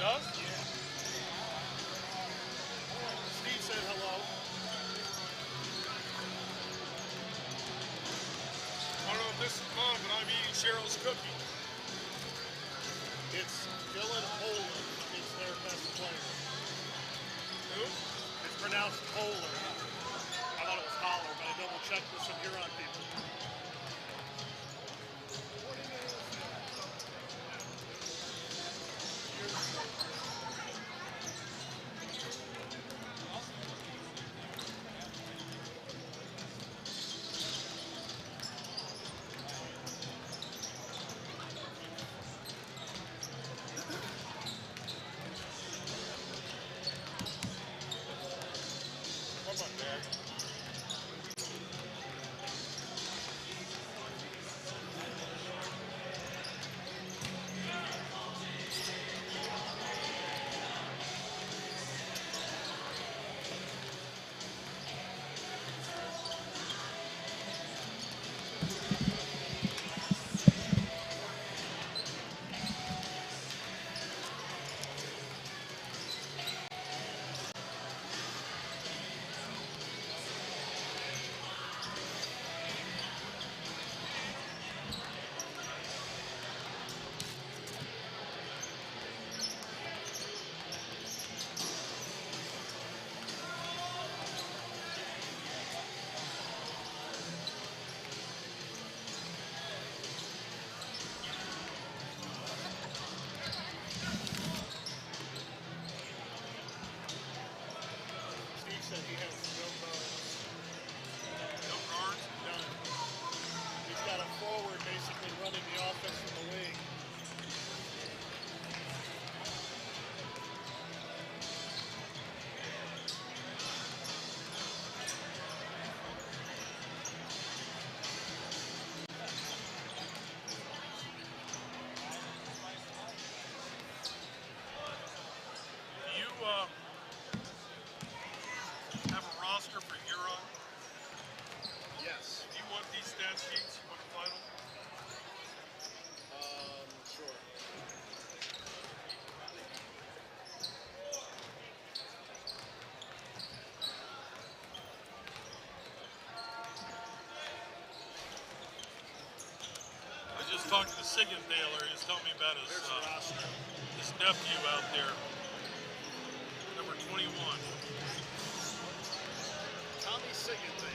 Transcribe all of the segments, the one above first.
does? Yeah. Steve said hello. I don't know if this is fun, but I'm eating Cheryl's cookie. It's Dylan Hohler is their best player. Who? It's pronounced Hohler. I thought it was Holler, but I double checked with some Huron people. Have a roster for Huron? Yes. Do you want these stat sheets? You want to find them? Sure. I just talked to Siggendale. He's telling me about his nephew out there, number 21. Tommy Siggendale.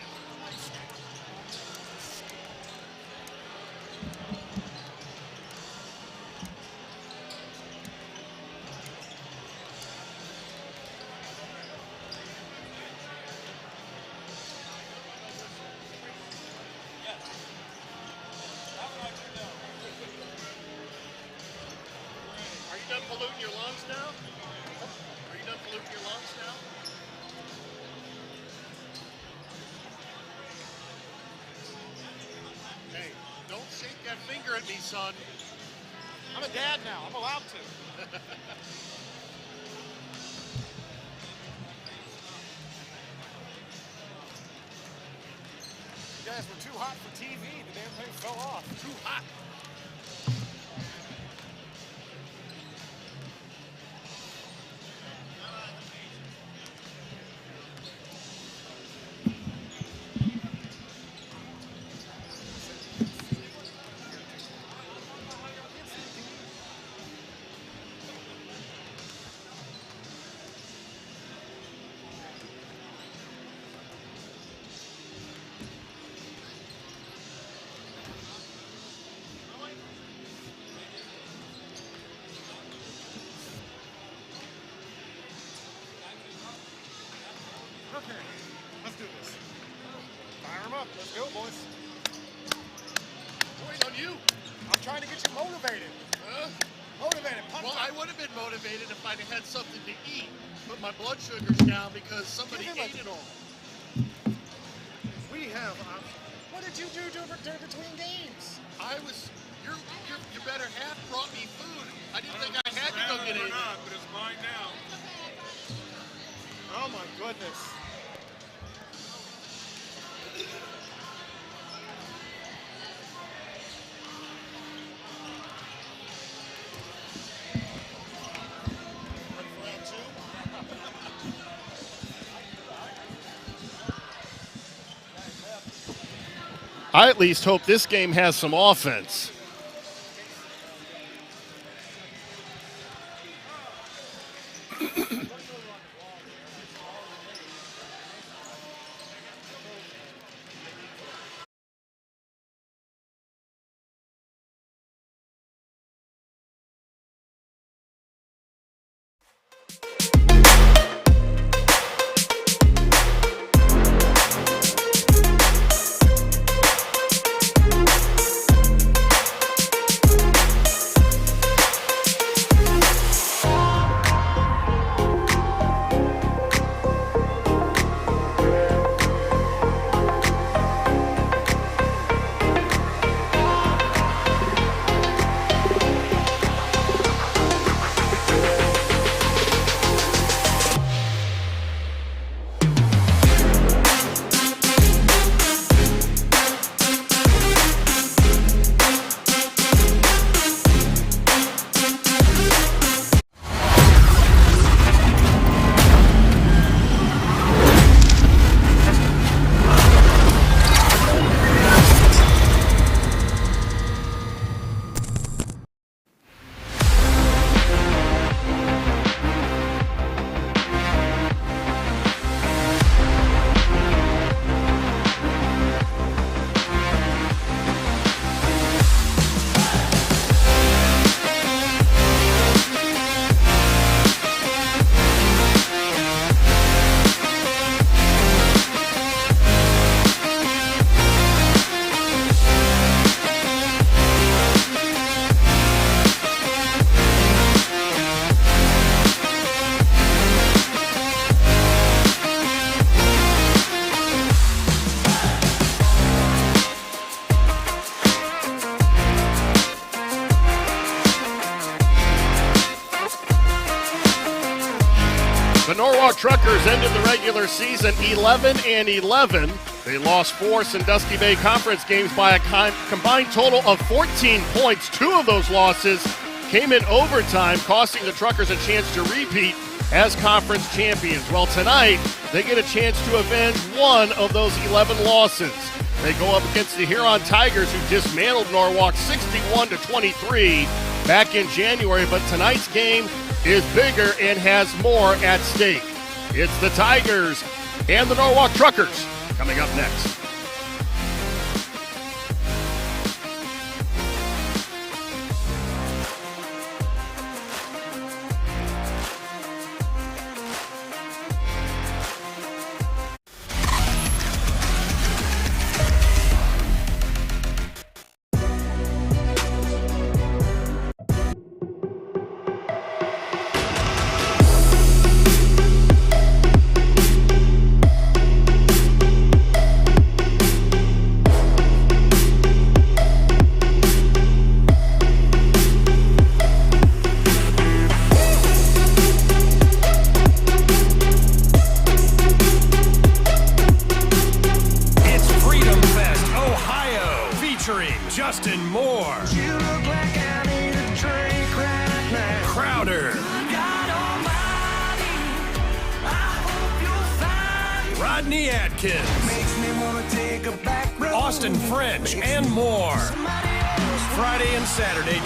Are you done polluting your lungs now? Are you done polluting your lungs now? Hey, don't shake that finger at me, son. I'm a dad now. I'm allowed to. You guys were too hot for TV. The damn thing fell off. Too hot. Okay, let's do this. Fire them up. Let's go, boys. Wait on you. I'm trying to get you motivated. Motivated. Well, I would have been motivated if I'd had something to eat. But my blood sugar's down because somebody ate it all. We have options. What did you do between games? Your better half brought me food. I didn't think I had to go get it. But it's mine now. Oh my goodness. I at least hope this game has some offense. The Norwalk Truckers ended the regular season 11-11. They lost 4 Sandusky Bay Conference games by a combined total of 14 points. 2 of those losses came in overtime, costing the Truckers a chance to repeat as conference champions. Well, tonight, they get a chance to avenge 1 of those 11 losses. They go up against the Huron Tigers, who dismantled Norwalk 61-23 back in January, but tonight's game is bigger and has more at stake. It's the Tigers and the Norwalk Truckers coming up next.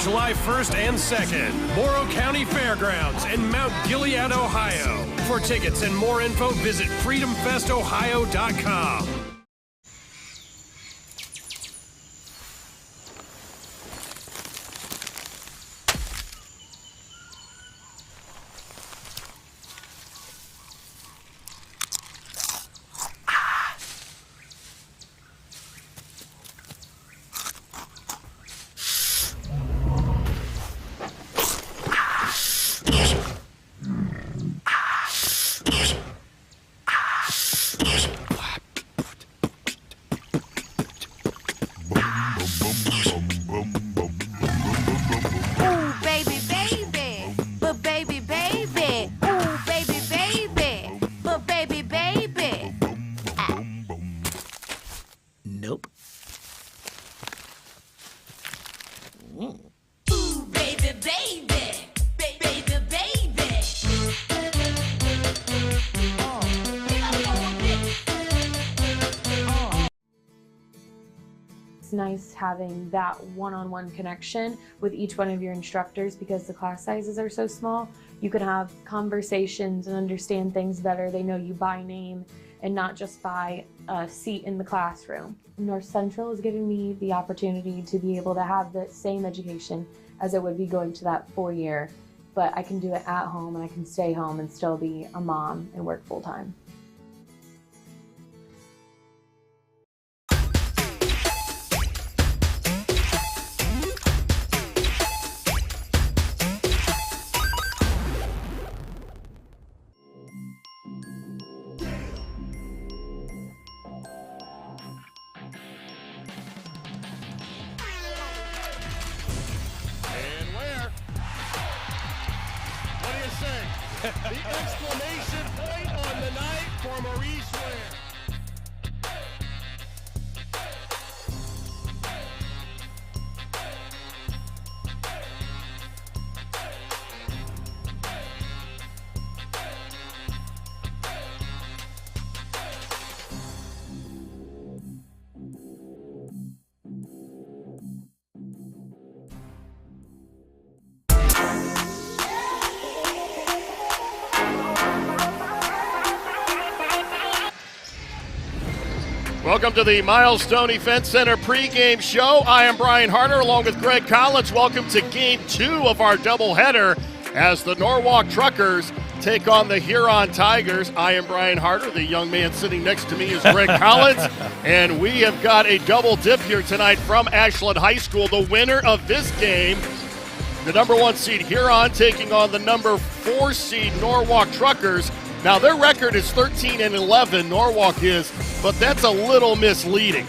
July 1st and 2nd, Morrow County Fairgrounds in Mount Gilead, Ohio. For tickets and more info, visit freedomfestohio.com. it's nice having that one-on-one connection with each one of your instructors because the class sizes are so small. You can have conversations and understand things better. They know you by name and not just by a seat in the classroom. North Central is giving me the opportunity to be able to have the same education as it would be going to that 4-year, but I can do it at home and I can stay home and still be a mom and work full-time. The exclamation point on the night for Maurice Ware. Welcome to the Milestone Event Center pregame show. I am Brian Harter along with Greg Collins. Welcome to Game 2 of our doubleheader as the Norwalk Truckers take on the Huron Tigers. I am Brian Harter. The young man sitting next to me is Greg Collins. And we have got a double dip here tonight from Ashland High School. The winner of this game, the number 1 seed Huron taking on the number 4 seed Norwalk Truckers. Now, their record is 13-11, Norwalk is, but that's a little misleading.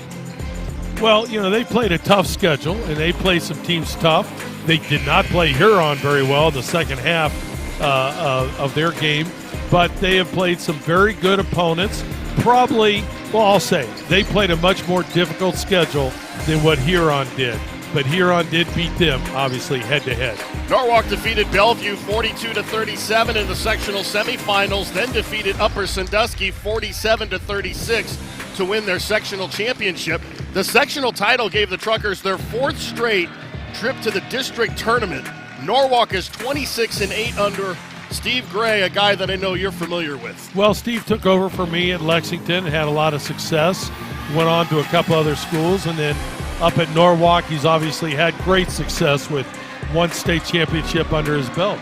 Well, you know, they played a tough schedule, and they played some teams tough. They did not play Huron very well in the second half of their game, but they have played some very good opponents. Probably, well, I'll say, they played a much more difficult schedule than what Huron did. But Huron did beat them, obviously, head-to-head. Norwalk defeated Bellevue 42-37 in the sectional semifinals, then defeated Upper Sandusky 47-36 to win their sectional championship. The sectional title gave the Truckers their 4th straight trip to the district tournament. Norwalk is 26-8 under Steve Gregg, a guy that I know you're familiar with. Well, Steve took over for me at Lexington, had a lot of success, went on to a couple other schools, and then up at Norwalk, he's obviously had great success with 1 state championship under his belt.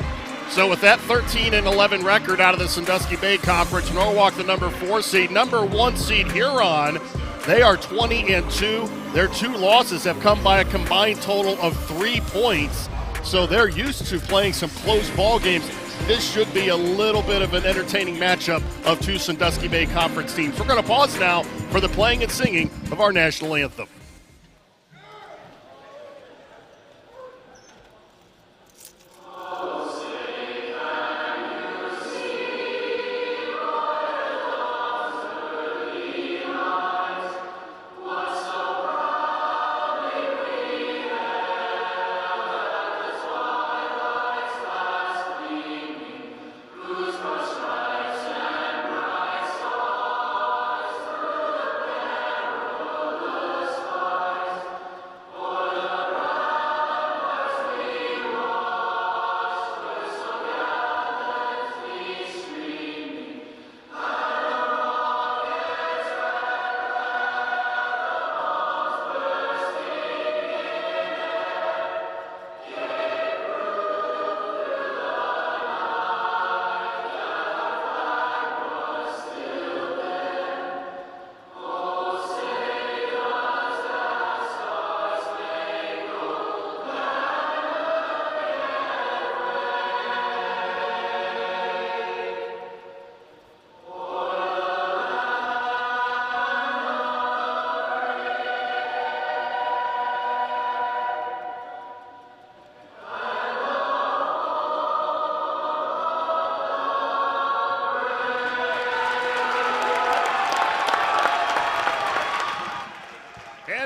So with that 13-11 record out of the Sandusky Bay Conference, Norwalk the number 4 seed, number 1 seed Huron, they are 20-2. Their 2 losses have come by a combined total of 3 points. So they're used to playing some close ball games. This should be a little bit of an entertaining matchup of 2 Sandusky Bay Conference teams. We're going to pause now for the playing and singing of our national anthem.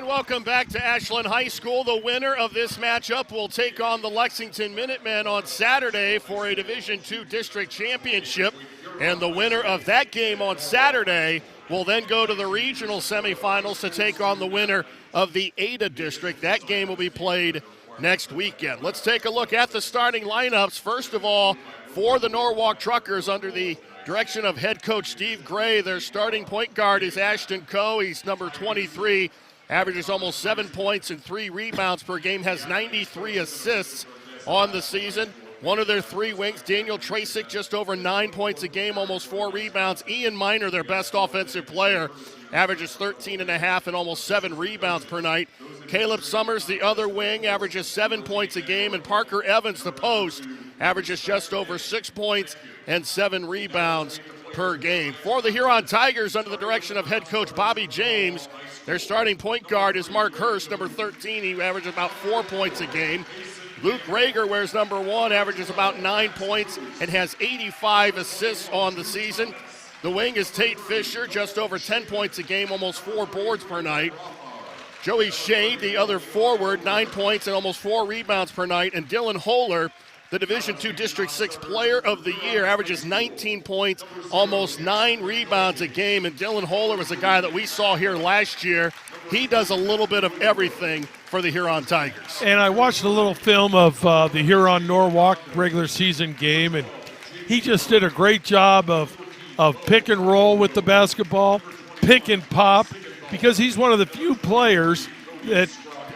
Welcome back to Ashland High School. The winner of this matchup will take on the Lexington Minutemen on Saturday for a Division II District Championship. And the winner of that game on Saturday will then go to the regional semifinals to take on the winner of the Ada District. That game will be played next weekend. Let's take a look at the starting lineups. First of all, for the Norwalk Truckers, under the direction of head coach Steve Gray, their starting point guard is Ashton Coe. He's number 23, averages almost 7 points and 3 rebounds per game, has 93 assists on the season. One of their 3 wings, Daniel Trasick, just over 9 points a game, almost 4 rebounds. Ian Miner, their best offensive player, averages 13.5 and almost 7 rebounds per night. Caleb Summers, the other wing, averages 7 points a game. And Parker Evans, the post, averages just over 6 points and 7 rebounds per game. For the Huron Tigers, under the direction of head coach Bobby James, their starting point guard is Mark Hurst, number 13. He averages about 4 points a game. Luke Rager wears number 1, averages about 9 points and has 85 assists on the season. The wing is Tate Fisher, just over 10 points a game, almost 4 boards per night. Joey Shade, the other forward, 9 points and almost 4 rebounds per night. And Dylan Hohler, the Division II District 6 Player of the Year, averages 19 points, almost 9 rebounds a game. And Dylan Hohler was a guy that we saw here last year. He does a little bit of everything for the Huron Tigers. And I watched a little film of the Huron-Norwalk regular season game, and he just did a great job of pick and roll with the basketball, pick and pop, because he's one of the few players that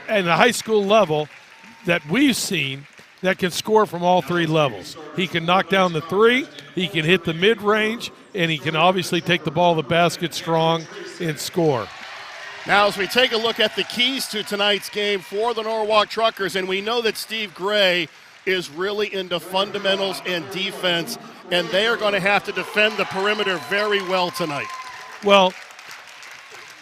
at the high school level that we've seen that can score from all 3 levels. He can knock down the 3, he can hit the mid-range, and he can obviously take the ball to the basket strong and score. Now, as we take a look at the keys to tonight's game for the Norwalk Truckers, and we know that Steve Gray is really into fundamentals and defense, and they are going to have to defend the perimeter very well tonight. Well,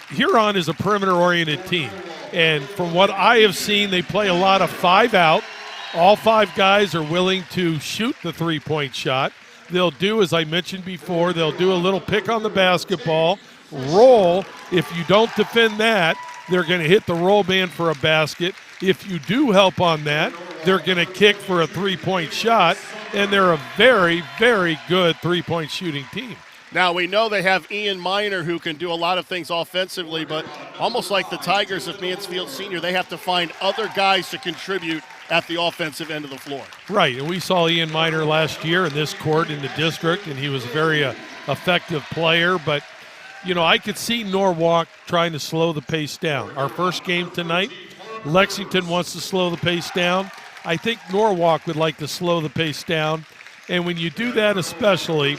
Huron is a perimeter-oriented team, and from what I have seen, they play a lot of 5-out. All 5 guys are willing to shoot the three-point shot. They'll do, as I mentioned before, they'll do a little pick on the basketball, roll. If you don't defend that, they're going to hit the roll man for a basket. If you do help on that, they're going to kick for a three-point shot, and they're a very, very good three-point shooting team. Now, we know they have Ian Miner, who can do a lot of things offensively, but almost like the Tigers of Mansfield Senior, they have to find other guys to contribute at the offensive end of the floor. Right, and we saw Ian Miner last year in this court in the district, and he was a very effective player. But, you know, I could see Norwalk trying to slow the pace down. Our first game tonight, Lexington wants to slow the pace down. I think Norwalk would like to slow the pace down. And when you do that especially,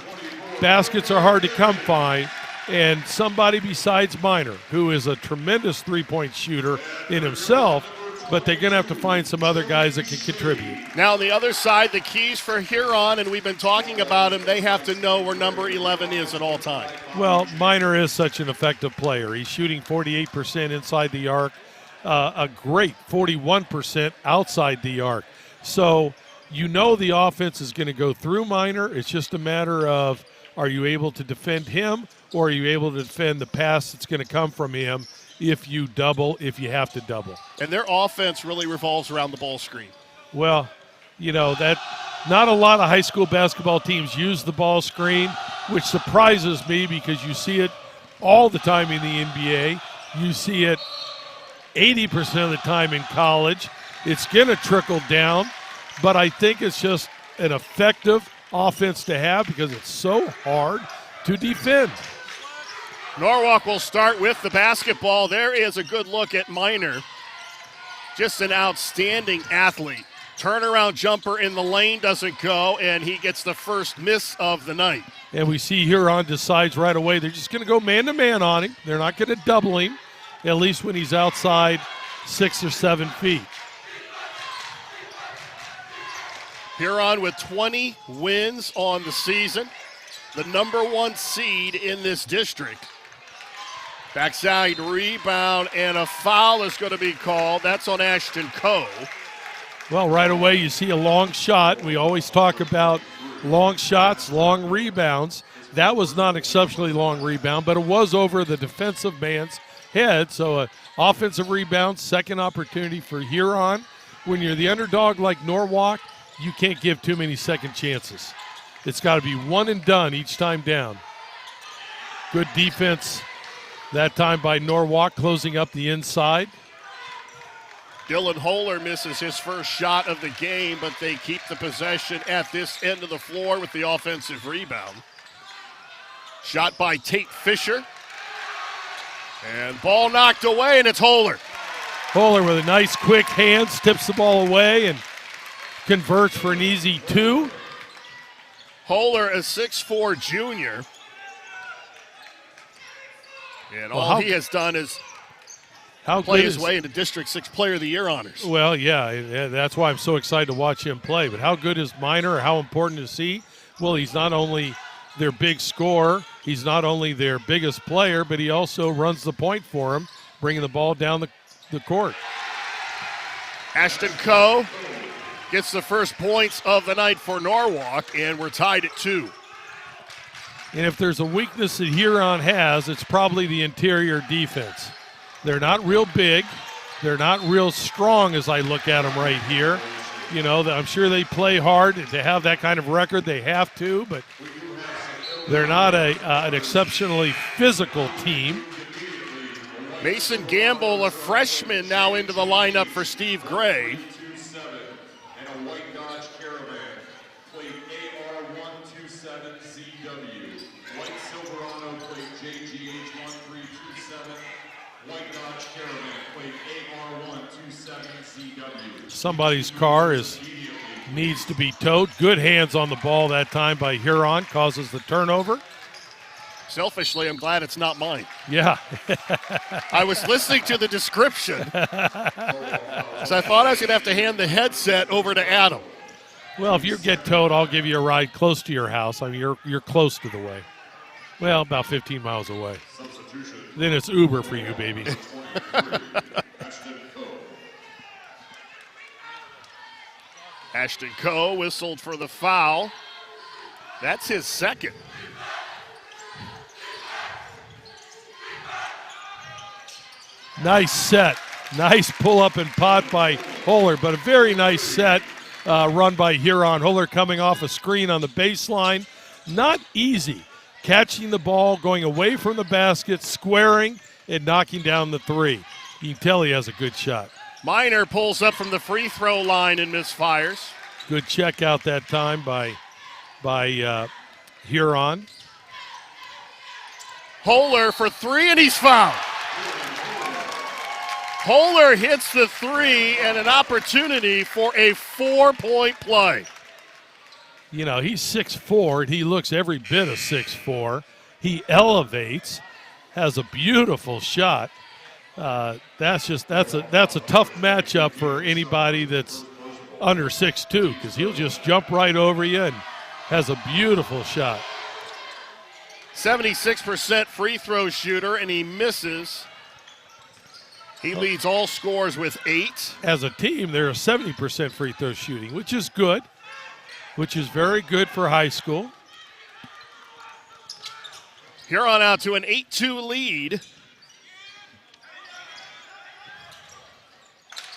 baskets are hard to come by, and somebody besides Miner, who is a tremendous three-point shooter in himself, but they're going to have to find some other guys that can contribute. Now, on the other side, the keys for Huron, and we've been talking about him, they have to know where number 11 is at all times. Well, Miner is such an effective player. He's shooting 48% inside the arc, a great 41% outside the arc. So you know the offense is going to go through Miner. It's just a matter of, are you able to defend him, or are you able to defend the pass that's going to come from him if you have to double? And their offense really revolves around the ball screen. Well, you know, that not a lot of high school basketball teams use the ball screen, which surprises me because you see it all the time in the NBA. You see it 80% of the time in college. It's going to trickle down, but I think it's just an effective offense to have because it's so hard to defend. Norwalk will start with the basketball. There is a good look at Miner. Just an outstanding athlete. Turnaround jumper in the lane doesn't go, and he gets the first miss of the night. And we see Huron decides right away they're just going to go man-to-man on him. They're not going to double him, at least when he's outside 6 or 7 feet. Huron with 20 wins on the season, the number 1 seed in this district. Backside rebound, and a foul is going to be called. That's on Ashton Coe. Well, right away you see a long shot. We always talk about long shots, long rebounds. That was not an exceptionally long rebound, but it was over the defensive man's head. So an offensive rebound, second opportunity for Huron. When you're the underdog like Norwalk, you can't give too many second chances. It's got to be one and done each time down. Good defense that time by Norwalk, closing up the inside. Dylan Hohler misses his first shot of the game, but they keep the possession at this end of the floor with the offensive rebound. Shot by Tate Fisher. And ball knocked away, and it's Hohler. Hohler with a nice quick hands, tips the ball away and converts for an easy 2. Hohler, a 6'4" junior. And all he has done is play his way into District 6 Player of the Year honors. Well, yeah, that's why I'm so excited to watch him play. But how good is Minor? How important is he? Well, he's not only their big scorer, he's not only their biggest player, but he also runs the point for him, bringing the ball down the court. Ashton Coe gets the first points of the night for Norwalk, and we're tied at 2. And if there's a weakness that Huron has, it's probably the interior defense. They're not real big. They're not real strong as I look at them right here. You know, I'm sure they play hard. To have that kind of record, they have to, but they're not an exceptionally physical team. Mason Gamble, a freshman, now into the lineup for Steve Gregg. And a white Dodge Caravan, plate AR127ZW. White Silverado, plate JGH1327. White Dodge Caravan, plate AR127ZW. Somebody's car needs to be towed. Good hands on the ball that time by Huron, causes the turnover. Selfishly, I'm glad it's not mine. Yeah. I was listening to the description, so I thought I was going to have to hand the headset over to Adam. Well, if you get towed, I'll give you a ride close to your house. I mean, you're close to the way. Well, about 15 miles away. Then it's Uber for you, baby. Ashton Coe whistled for the foul. That's his second. Nice set. Nice pull-up and pot by Hohler, but a very nice set run by Huron. Hohler coming off a screen on the baseline. Not easy. Catching the ball, going away from the basket, squaring, and knocking down the 3. You can tell he has a good shot. Minor pulls up from the free throw line and misfires. Good check out that time by Huron. Hohler for 3, and he's fouled. Hohler hits the 3 and an opportunity for a 4-point play. You know, he's 6'4", and he looks every bit of 6'4". He elevates, has a beautiful shot. That's a tough matchup for anybody that's under 6'2", because he'll just jump right over you and has a beautiful shot. 76% free throw shooter, and he misses. He leads all scorers with 8. As a team, they're a 70% free throw shooting, which is good, which is very good for high school. Huron out to an 8-2 lead.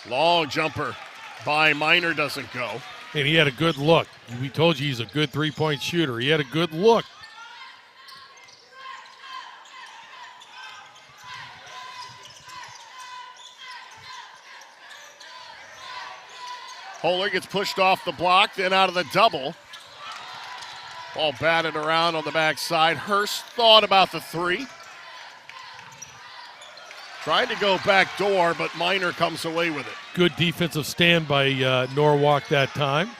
Long jumper by Minor doesn't go. And he had a good look. We told you he's a good three-point shooter. He had a good look. Hohler gets pushed off the block, then out of the double. Ball batted around on the backside. Hurst thought about the 3. Tried to go back door, but Minor comes away with it. Good defensive stand by Norwalk that time.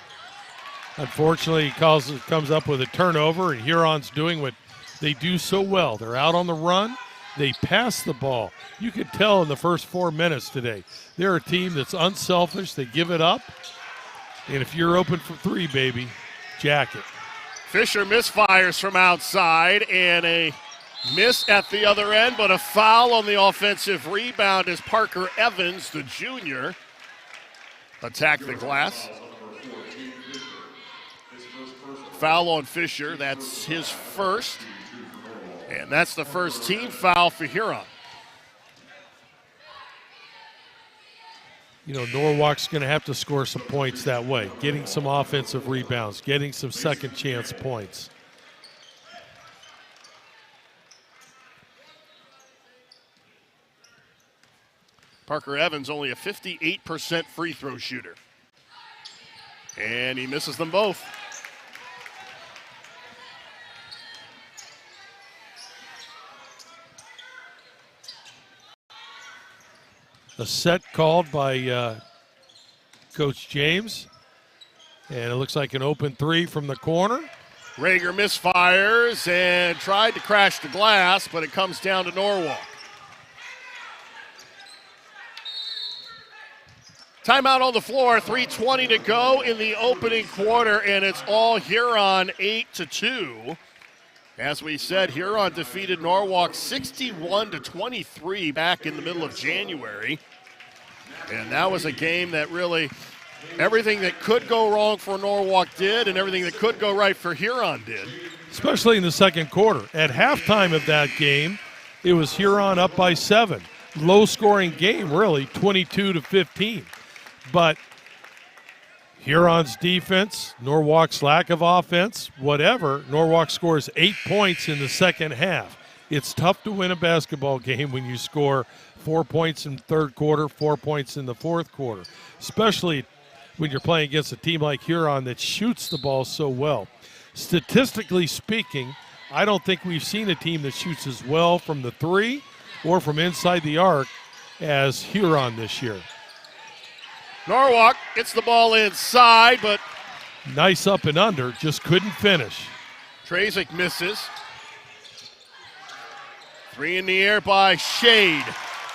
Unfortunately, he comes up with a turnover, and Huron's doing what they do so well. They're out on the run. They pass the ball. You could tell in the first 4 minutes today, they're a team that's unselfish. They give it up. And if you're open for 3, baby, jack it. Fisher misfires from outside, and a miss at the other end, but a foul on the offensive rebound as Parker Evans, the junior, attacked the glass. Foul on Fisher. That's his first. And that's the first team foul for Huron. You know, Norwalk's going to have to score some points that way, getting some offensive rebounds, getting some second chance points. Parker Evans only a 58% free throw shooter. And he misses them both. A set called by Coach James. And it looks like an open three from the corner. Rager misfires and tried to crash the glass, but it comes down to Norwalk. Timeout on the floor, 3:20 to go in the opening quarter, and it's all Huron 8-2. As we said, Huron defeated Norwalk 61-23 back in the middle of January. And that was a game that really, everything that could go wrong for Norwalk did, and everything that could go right for Huron did. Especially in the second quarter. At halftime of that game, it was Huron up by 7. Low-scoring game, really, 22-15. But Huron's defense, Norwalk's lack of offense, whatever, Norwalk scores 8 points in the second half. It's tough to win a basketball game when you score 4 points in the third quarter, 4 points in the fourth quarter, especially when you're playing against a team like Huron that shoots the ball so well. Statistically speaking, I don't think we've seen a team that shoots as well from the three or from inside the arc as Huron this year. Norwalk gets the ball inside, but nice up and under, just couldn't finish. Trazik misses. Three in the air by Shade.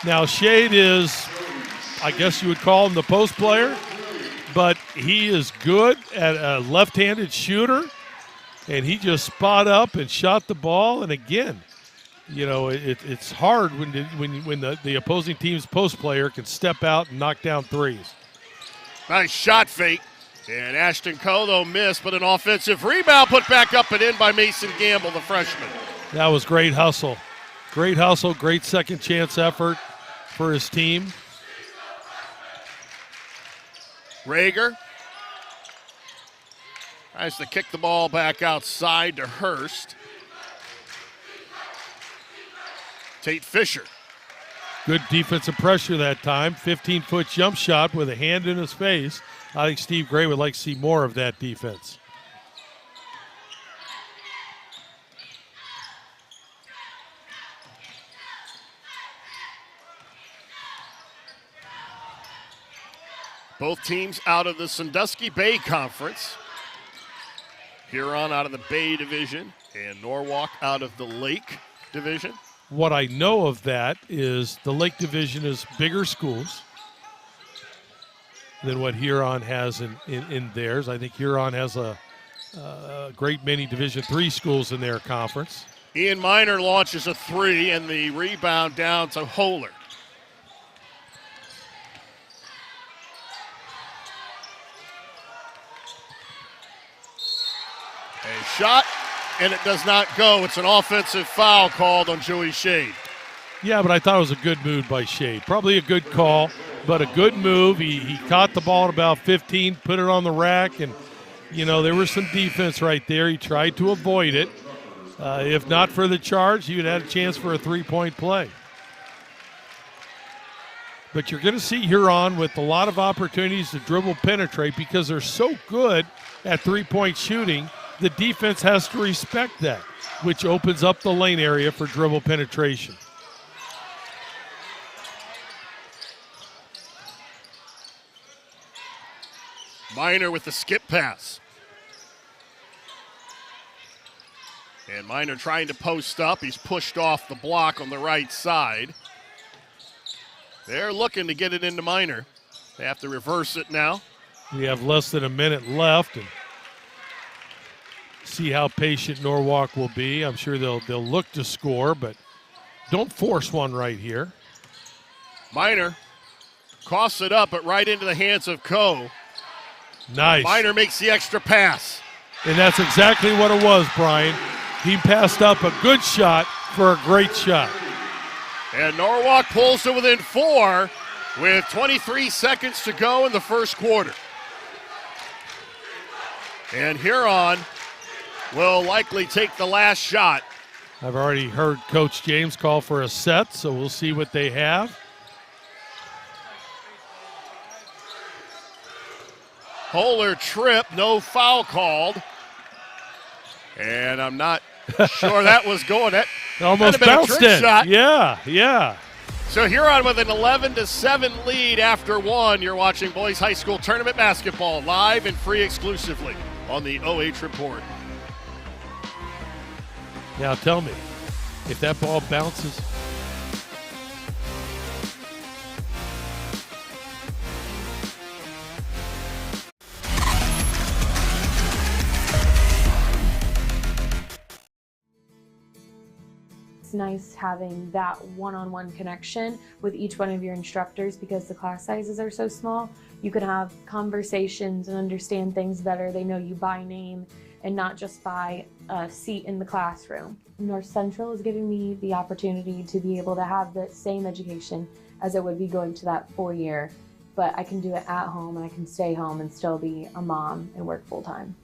Now, Shade is, I guess you would call him the post player, but he is good at a left-handed shooter, and he just spot up and shot the ball. And again, you know, it's hard when the opposing team's post player can step out and knock down threes. Nice shot fake. And Ashton Coe, though, missed, but an offensive rebound put back up and in by Mason Gamble, the freshman. That was great hustle. Great hustle, great second chance effort for his team. Rager tries to kick the ball back outside to Hurst. Tate Fisher. Good defensive pressure that time. 15-foot jump shot with a hand in his face. I think Steve Gray would like to see more of that defense. Both teams out of the Sandusky Bay Conference. Huron out of the Bay Division and Norwalk out of the Lake Division. What I know of that is the Lake Division is bigger schools than what Huron has in theirs. I think Huron has a great many Division III schools in their conference. Ian Miner launches a three, and the rebound down to Hohler. A shot, and it does not go. It's an offensive foul called on Joey Shade. Yeah, but I thought it was a good move by Shade. Probably a good call, but a good move. He caught the ball at about 15, put it on the rack, and, you know, there was some defense right there. He tried to avoid it. If not for the charge, he would have had a chance for a three-point play. But you're going to see Huron with a lot of opportunities to dribble penetrate because they're so good at three-point shooting. The defense has to respect that, which opens up the lane area for dribble penetration. Miner with the skip pass. And Miner trying to post up. He's pushed off the block on the right side. They're looking to get it into Miner. They have to reverse it now. We have less than a minute left, and see how patient Norwalk will be. I'm sure they'll look to score, but don't force one right here. Miner coughs it up, but right into the hands of Coe. Nice. Miner makes the extra pass. And that's exactly what it was, Brian. He passed up a good shot for a great shot. And Norwalk pulls to within 4 with 23 seconds to go in the first quarter. And Huron will likely take the last shot. I've already heard Coach James call for a set, so we'll see what they have. Hohler trip, no foul called. And I'm not sure that was going. That almost been a bounced trick in. shot. Yeah. So Huron with an 11-7 lead after one. You're watching Boys High School Tournament Basketball live and free exclusively on the OH Report. Now tell me, if that ball bounces, it's nice having that one-on-one connection with each one of your instructors because the class sizes are so small. You can have conversations and understand things better. They know you by name and not just by a seat in the classroom. North Central is giving me the opportunity to be able to have the same education as it would be going to that 4-year, but I can do it at home and I can stay home and still be a mom and work full-time.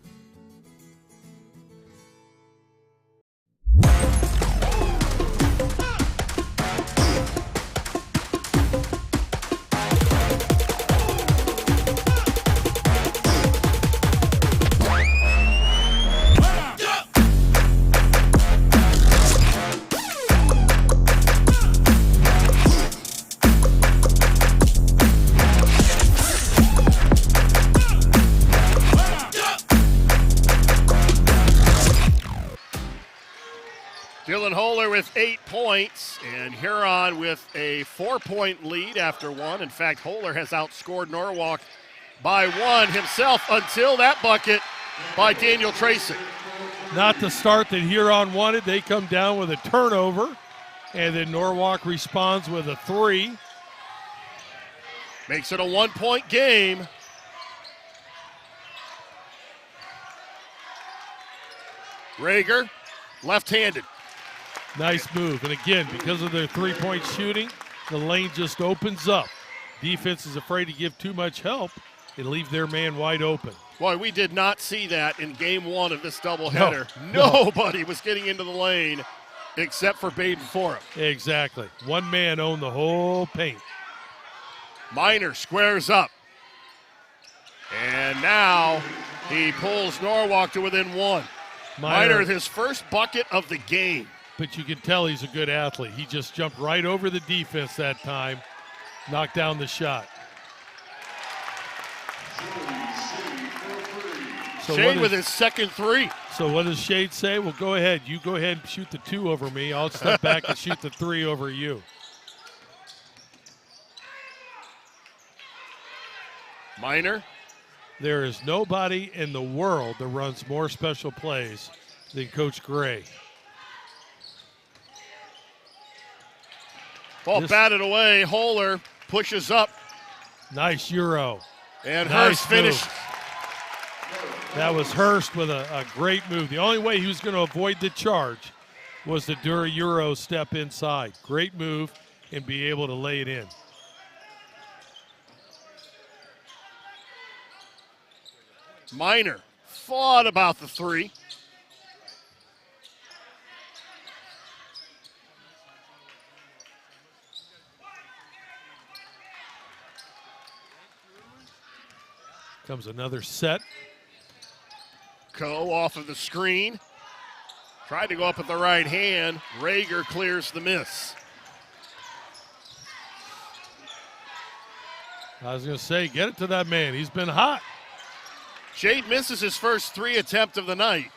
Dylan Hohler with 8 points, and Huron with a 4-point lead after one. In fact, Hohler has outscored Norwalk by one himself until that bucket by Daniel Tracy. not the start that Huron wanted. They come down with a turnover, and then Norwalk responds with a 3. Makes it a 1-point game. Gregg, left-handed. Nice move. And again, because of their three-point shooting, the lane just opens up. Defense is afraid to give too much help and leave their man wide open. Boy, we did not see that in game one of this doubleheader. Nobody was getting into the lane except for Baden Forum. Exactly. One man owned the whole paint. Miner squares up. And now he pulls Norwalk to within one. Miner his first bucket of the game. But you can tell he's a good athlete. He just jumped right over the defense that time, knocked down the shot. So Shade with his second 3. So what does Shade say? Well, go ahead. You go ahead and shoot the 2 over me. I'll step back and shoot the 3 over you. Miner. There is nobody in the world that runs more special plays than Coach Gregg. Ball batted away. Hohler pushes up. Nice Euro. And nice Hurst finished. That was Hurst with a great move. The only way he was going to avoid the charge was to do a Euro step inside. Great move and be able to lay it in. Miner thought about the 3. Comes another set. Coe off of the screen. Tried to go up with the right hand. Gregg clears the miss. I was going to say, get it to that man. He's been hot. Shade misses his first 3 attempt of the night.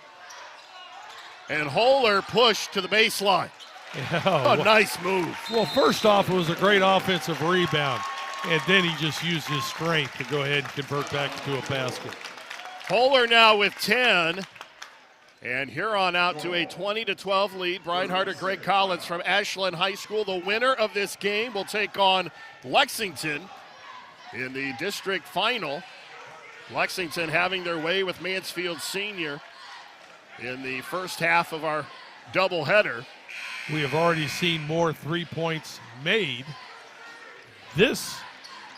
And Hohler pushed to the baseline. Yeah, nice move. Well, first off, it was a great offensive rebound. And then he just used his strength to go ahead and convert back into a basket. Hohler now with 10. And Huron out to a 20-12 lead. Brian Harter, Gregg Collins from Ashland High School. The winner of this game will take on Lexington in the district final. Lexington having their way with Mansfield Senior in the first half of our doubleheader. We have already seen more 3 points made this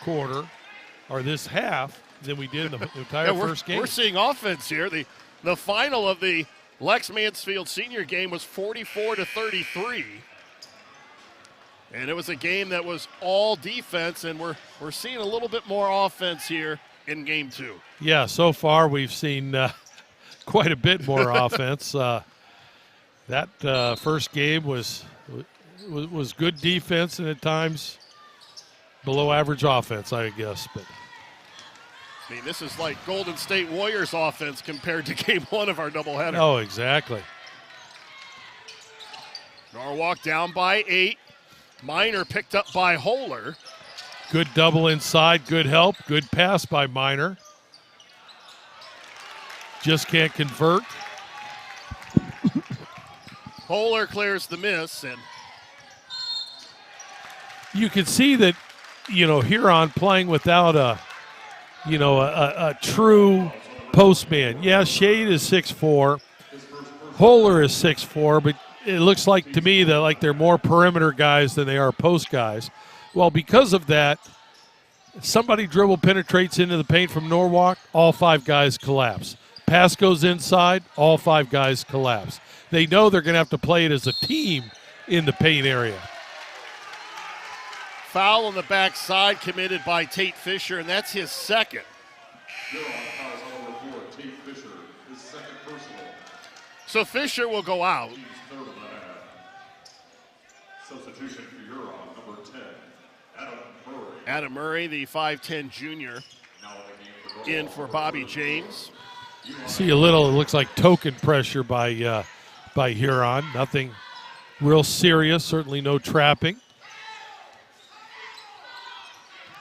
quarter or this half than we did in the entire first game. We're seeing offense here. The final of the Lex Mansfield Senior game was 44-33. And it was a game that was all defense, and we're seeing a little bit more offense here in Game 2. Yeah, so far we've seen quite a bit more offense. That first game was good defense and at times below average offense, I guess. But I mean, this is like Golden State Warriors offense compared to Game 1 of our doubleheader. Oh, exactly. Norwalk down by 8. Minor picked up by Hohler. Good double inside, good help, good pass by Minor. Just can't convert. Hohler clears the miss, and you can see that, Huron playing without a true postman. Yeah, Shade is 6'4", Hohler is 6'4", but it looks like to me that like they're more perimeter guys than they are post guys. Well, because of that, somebody dribble penetrates into the paint from Norwalk, all 5 guys collapse. Pass goes inside, all 5 guys collapse. They know they're going to have to play it as a team in the paint area. Foul on the backside committed by Tate Fisher, and that's his second. Huron fouls on number 4, Tate Fisher, his second personal. So Fisher will go out. Team's third of the half. Substitution for Huron, number 10, Adam Murray. Adam Murray, the 5'10 junior, Now in the game in for Bobby James. See a little, it looks like token pressure by Huron. Nothing real serious, certainly no trapping.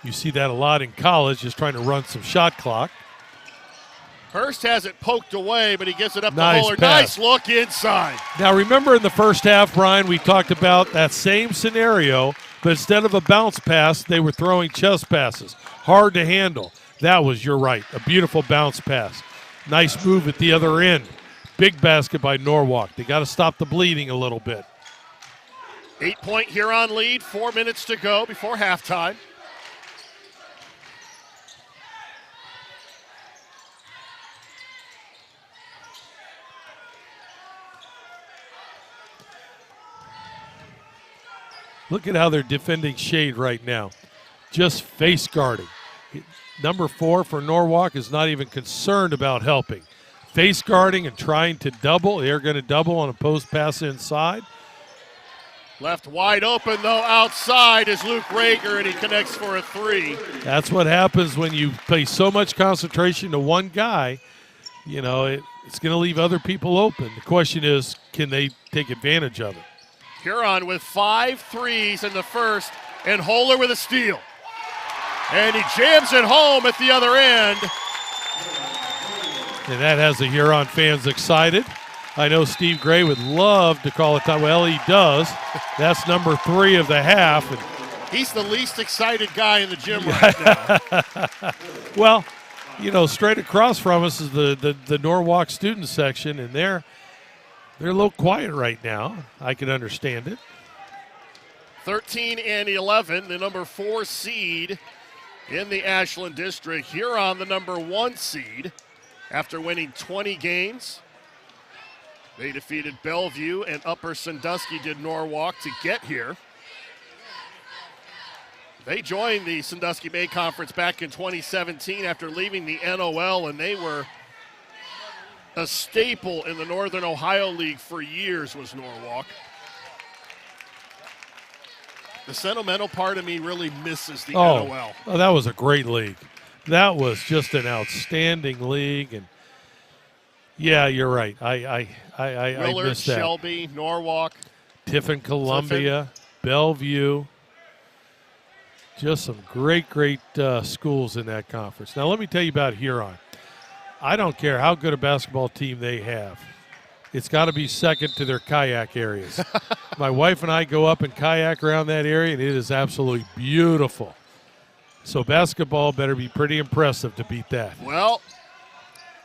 You see that a lot in college, just trying to run some shot clock. Hurst has it poked away, but he gives it up Nice to Hohler. pass. Nice look inside. Now remember in the first half, Brian, we talked about that same scenario, but instead of a bounce pass, they were throwing chest passes. Hard to handle. That was, you're right, a beautiful bounce pass. Nice move at the other end. Big basket by Norwalk. They got to stop the bleeding a little bit. 8-point Huron lead, 4 minutes to go before halftime. Look at how they're defending Shade right now. Just face guarding. Number 4 for Norwalk is not even concerned about helping. Face guarding and trying to double. They're going to double on a post pass inside. Left wide open, though, outside is Luke Rager, and he connects for a 3. That's what happens when you pay so much concentration to one guy. It's going to leave other people open. The question is, can they take advantage of it? Huron with 5 threes in the first, and Hohler with a steal. And he jams it home at the other end. And that has the Huron fans excited. I know Steve Gray would love to call it time. Well, he does. That's number 3 of the half. And he's the least excited guy in the gym right now. Well, straight across from us is the Norwalk student section, and they're a little quiet right now. I can understand it. 13 and 11, the number 4 seed in the Ashland district. Huron, the number 1 seed, after winning 20 games. They defeated Bellevue, and Upper Sandusky did Norwalk to get here. They joined the Sandusky Bay Conference back in 2017 after leaving the NOL, and they were a staple in the Northern Ohio League for years was Norwalk. The sentimental part of me really misses the NOL. Oh, that was a great league. That was just an outstanding league, and yeah, you're right. I Willard, missed that. Shelby, Norwalk, Tiffin, Columbia, Bellevue. Just some great schools in that conference. Now let me tell you about Huron. I don't care how good a basketball team they have. It's got to be second to their kayak areas. My wife and I go up and kayak around that area, and it is absolutely beautiful. So basketball better be pretty impressive to beat that. Well,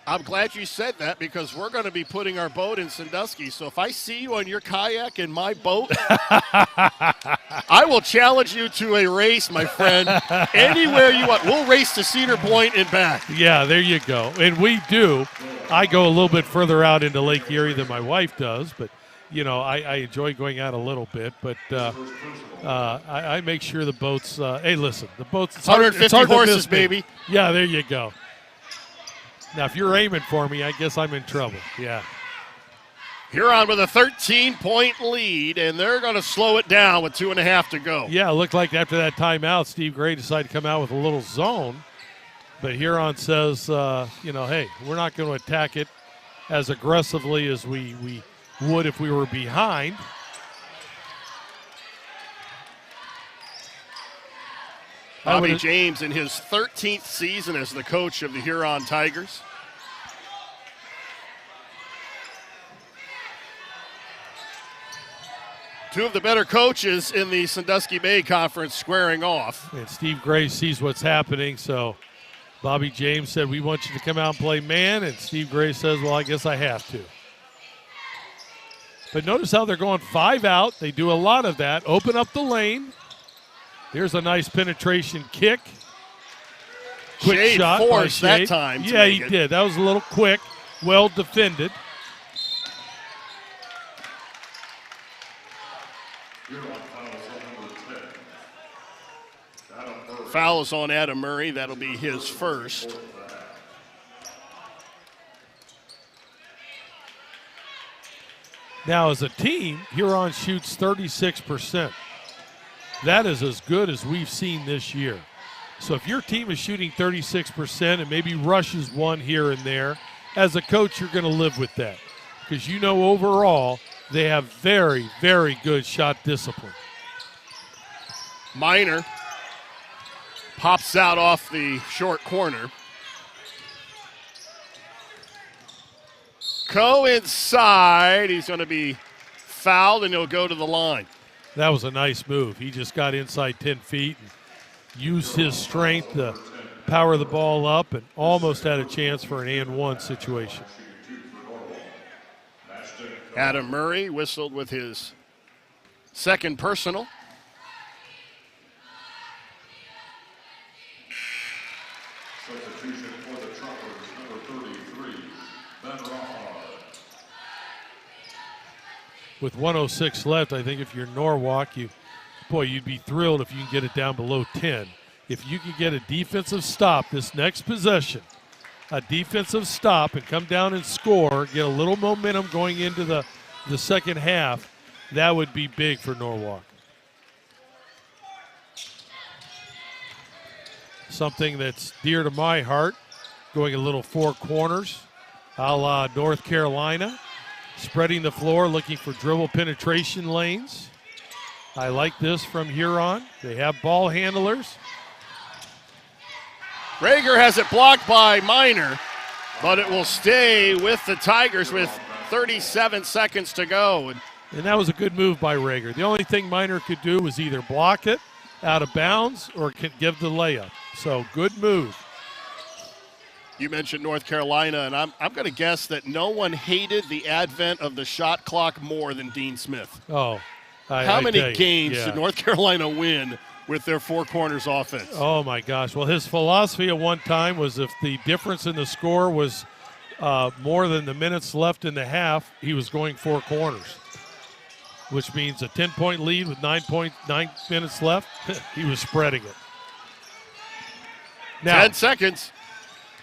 I'm glad you said that because we're going to be putting our boat in Sandusky. So if I see you on your kayak in my boat, I will challenge you to a race, my friend. Anywhere you want. We'll race to Cedar Point and back. Yeah, there you go. And we do. I go a little bit further out into Lake Erie than my wife does, but I enjoy going out a little bit, but I make sure the boats. Hey, listen, the boats. It's 150 hard horses, to miss me. baby. Yeah, there you go. Now, if you're aiming for me, I guess I'm in trouble. Yeah. Huron with a 13-point lead, and they're going to slow it down with 2.5 to go. Yeah, it looked like after that timeout, Steve Gregg decided to come out with a little zone. But Huron says, hey, we're not going to attack it as aggressively as we would if we were behind. Bobby James in his 13th season as the coach of the Huron Tigers. Two of the better coaches in the Sandusky Bay Conference squaring off. And Steve Gray sees what's happening, so Bobby James said, we want you to come out and play man, and Steve Gray says, well, I guess I have to. But notice how they're going 5 out. They do a lot of that. Open up the lane. Here's a nice penetration kick. Quick Shade shot forced by that time. Yeah, he did. That was a little quick. Well defended. Foul is on Adam Murray. That'll be his first. Now, as a team, Huron shoots 36%. That is as good as we've seen this year. So if your team is shooting 36% and maybe rushes one here and there, as a coach, you're going to live with that. Because overall, they have very, very good shot discipline. Minor pops out off the short corner. Coe inside. He's going to be fouled, and he'll go to the line. That was a nice move. He just got inside 10 feet and used his strength to power the ball up and almost had a chance for an and one situation. Adam Murray whistled with his second personal. Substitution for the Truckers, number 33, Ben Rothar. With 1:06 left, I think if you're Norwalk, you'd be thrilled if you can get it down below 10. If you can get a defensive stop this next possession, a defensive stop and come down and score, get a little momentum going into the second half, that would be big for Norwalk. Something that's dear to my heart, going a little four corners, a la North Carolina, spreading the floor, looking for dribble penetration lanes. I like this from Huron. They have ball handlers. Rager has it blocked by Minor, but it will stay with the Tigers with 37 seconds to go. And that was a good move by Rager. The only thing Minor could do was either block it out of bounds or give the layup. So good move. You mentioned North Carolina, and I'm going to guess that no one hated the advent of the shot clock more than Dean Smith. Oh, How many games did North Carolina win with their four corners offense? Oh, my gosh. Well, his philosophy at one time was if the difference in the score was more than the minutes left in the half, he was going four corners, which means a 10-point lead with 9 minutes left. He was spreading it. Now, 10 seconds.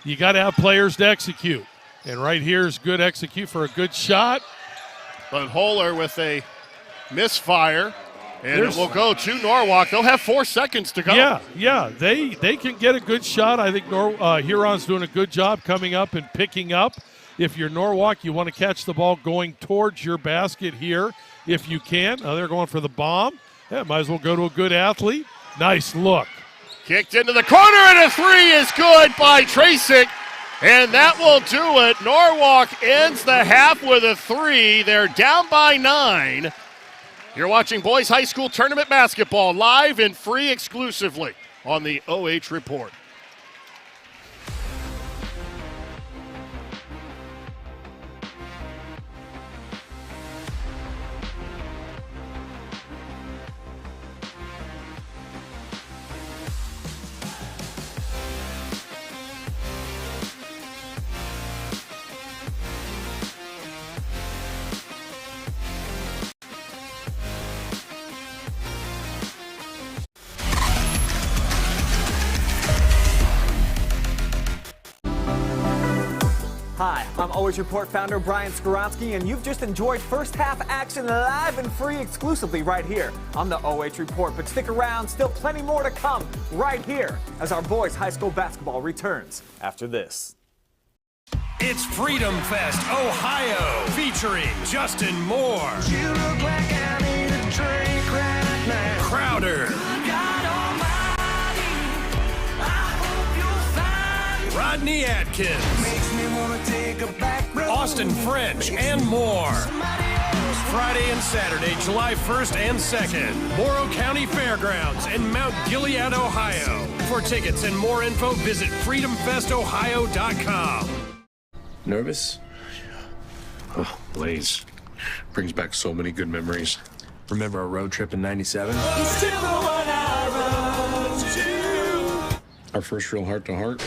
You got to have players to execute. And right here is good execute for a good shot. But Hohler with a misfire, and it will go to Norwalk. They'll have 4 seconds to go. Yeah, they can get a good shot. I think Huron's doing a good job coming up and picking up. If you're Norwalk, you want to catch the ball going towards your basket here if you can. They're going for the bomb. Yeah, might as well go to a good athlete. Nice look. Kicked into the corner, and a three is good by Tracek, and that will do it. Norwalk ends the half with a three. They're down by 9. You're watching Boys High School Tournament Basketball live and free exclusively on the OH Report. Hi, I'm Always Report founder Brian Skoronsky, and you've just enjoyed first half action live and free exclusively right here on the OH Report. But stick around, still plenty more to come right here as our boys high school basketball returns after this. It's Freedom Fest Ohio, featuring Justin Moore, You look like I need a drink right now. Crowder, God Almighty, I hope you'll find Rodney Atkins, makes me wanna take a back road. Austin French, and more. Somebody else. Friday and Saturday, July 1st and 2nd, Morrow County Fairgrounds in Mount Gilead, Ohio. For tickets and more info, visit freedomfestohio.com. Nervous? Oh, Lay's. Brings back so many good memories. Remember our road trip in '97? Our first real heart-to-heart.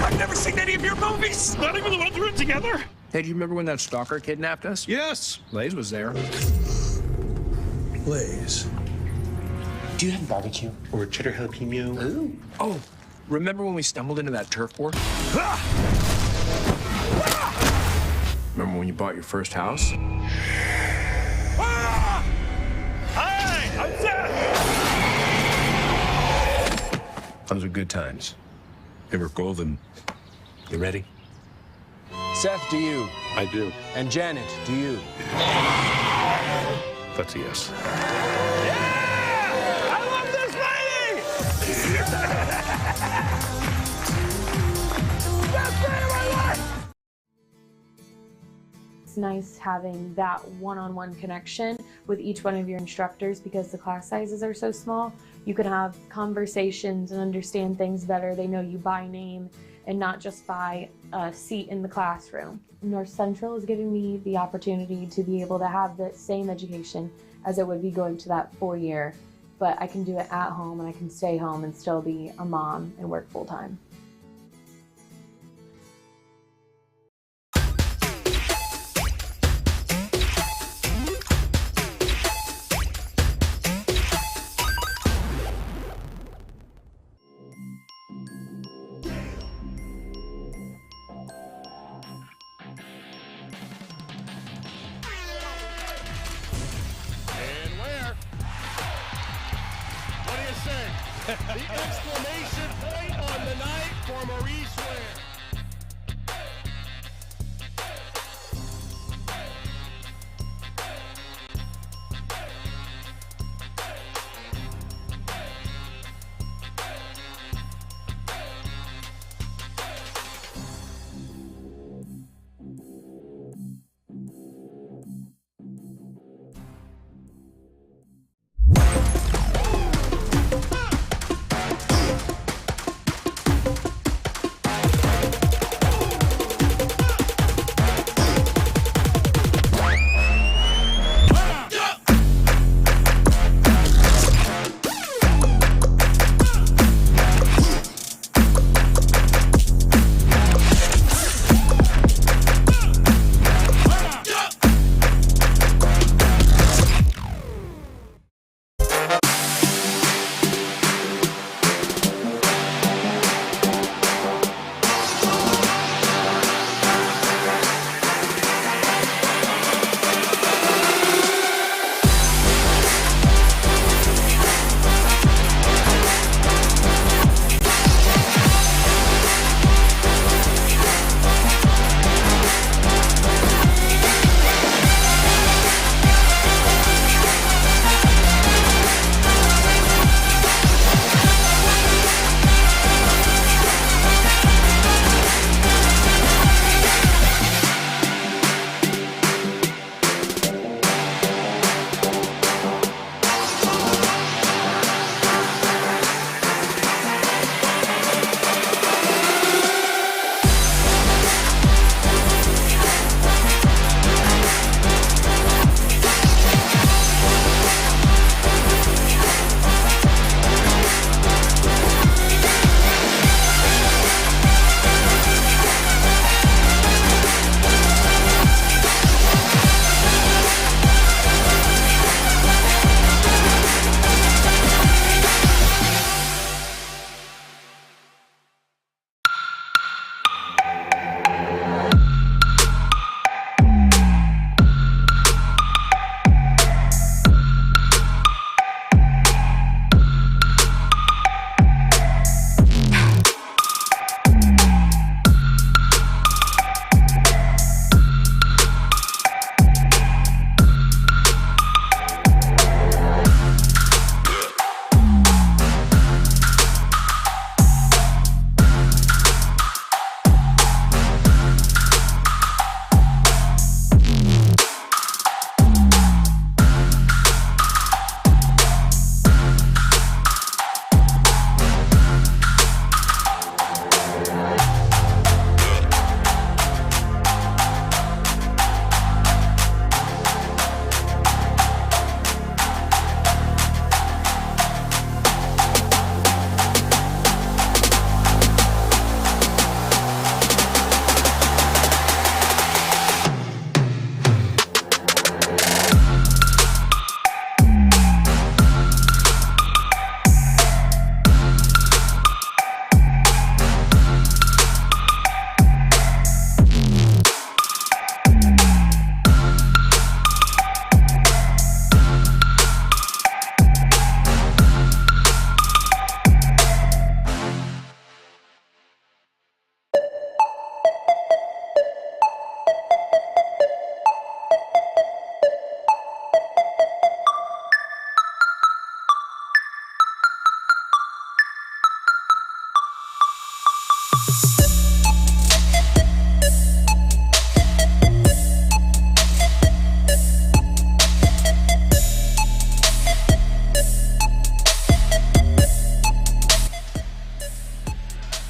I've never seen any of your movies. Not even the ones we were together. Hey, do you remember when that stalker kidnapped us? Yes. Lay's was there. Lay's. Do you have barbecue or cheddar jalapeno? Ooh. Oh, remember when we stumbled into that turf war? Remember when you bought your first house? Hi, I'm Seth. Those were good times. They were golden. You ready? Seth, do you? I do. And Janet, do you? That's a yes. I love this lady. Best day of my life. It's nice having that one-on-one connection with each one of your instructors because the class sizes are so small. You can have conversations and understand things better. They know you by name and not just by a seat in the classroom. North Central is giving me the opportunity to be able to have the same education as it would be going to that 4-year, but I can do it at home and I can stay home and still be a mom and work full-time. The exclamation point on the night for Maurice Ware.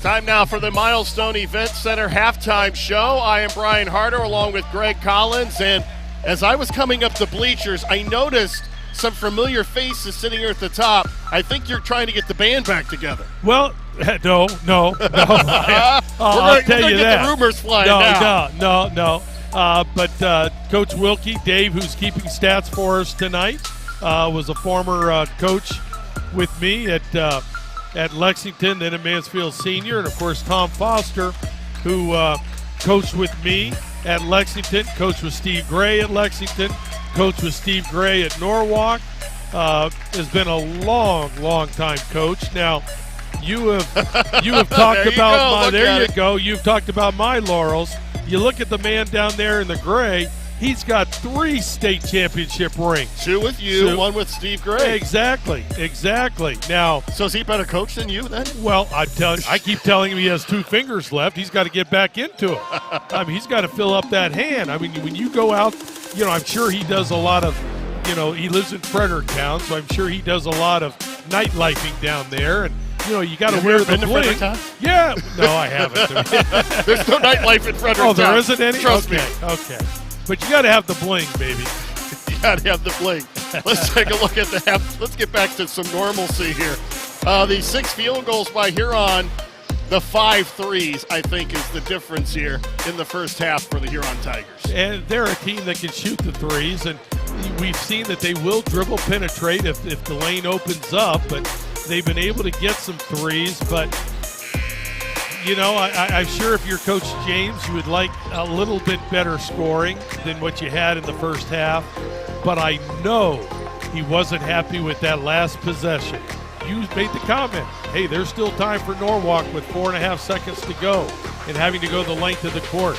Time now for the Milestone Event Center halftime show. I am Brian Harter along with Gregg Collins, and as I was coming up the bleachers, I noticed some familiar faces sitting here at the top. I think you're trying to get the band back together. Well, no. I'll tell you that. The rumors flying now. No. But Coach Wilkie, Dave, who's keeping stats for us tonight, was a former coach with me at Lexington, then at Mansfield Senior, and of course Tom Foster, who coached with me at Lexington, coached with Steve Gray at Lexington, coached with Steve Gray at Norwalk, has been a long time coach. Now, you have talked about You've talked about my laurels. You look at the man down there in the gray. He's got 3 state championship rings. 2 with you, 1 with Steve Gray. Exactly. Now, so is he a better coach than you then? Well, I keep telling him he has 2 fingers left. He's got to get back into it. I mean, he's got to fill up that hand. I mean, when you go out, I'm sure he does a lot of, he lives in Fredericktown, so I'm sure he does a lot of nightlifing down there. And you got to wear the bling. Yeah. No, I haven't. There's no nightlife in Fredericktown. Oh, there isn't any? Trust me. Okay. But you got to have the bling, baby. You got to have the bling. Let's take a look at the half. Let's get back to some normalcy here. The 6 field goals by Huron, the 5 threes, I think, is the difference here in the first half for the Huron Tigers. And they're a team that can shoot the threes, and we've seen that they will dribble penetrate if the lane opens up, but they've been able to get some threes. But I'm sure if you're Coach James, you would like a little bit better scoring than what you had in the first half. But I know he wasn't happy with that last possession. You made the comment, hey, there's still time for Norwalk with 4.5 seconds to go and having to go the length of the court.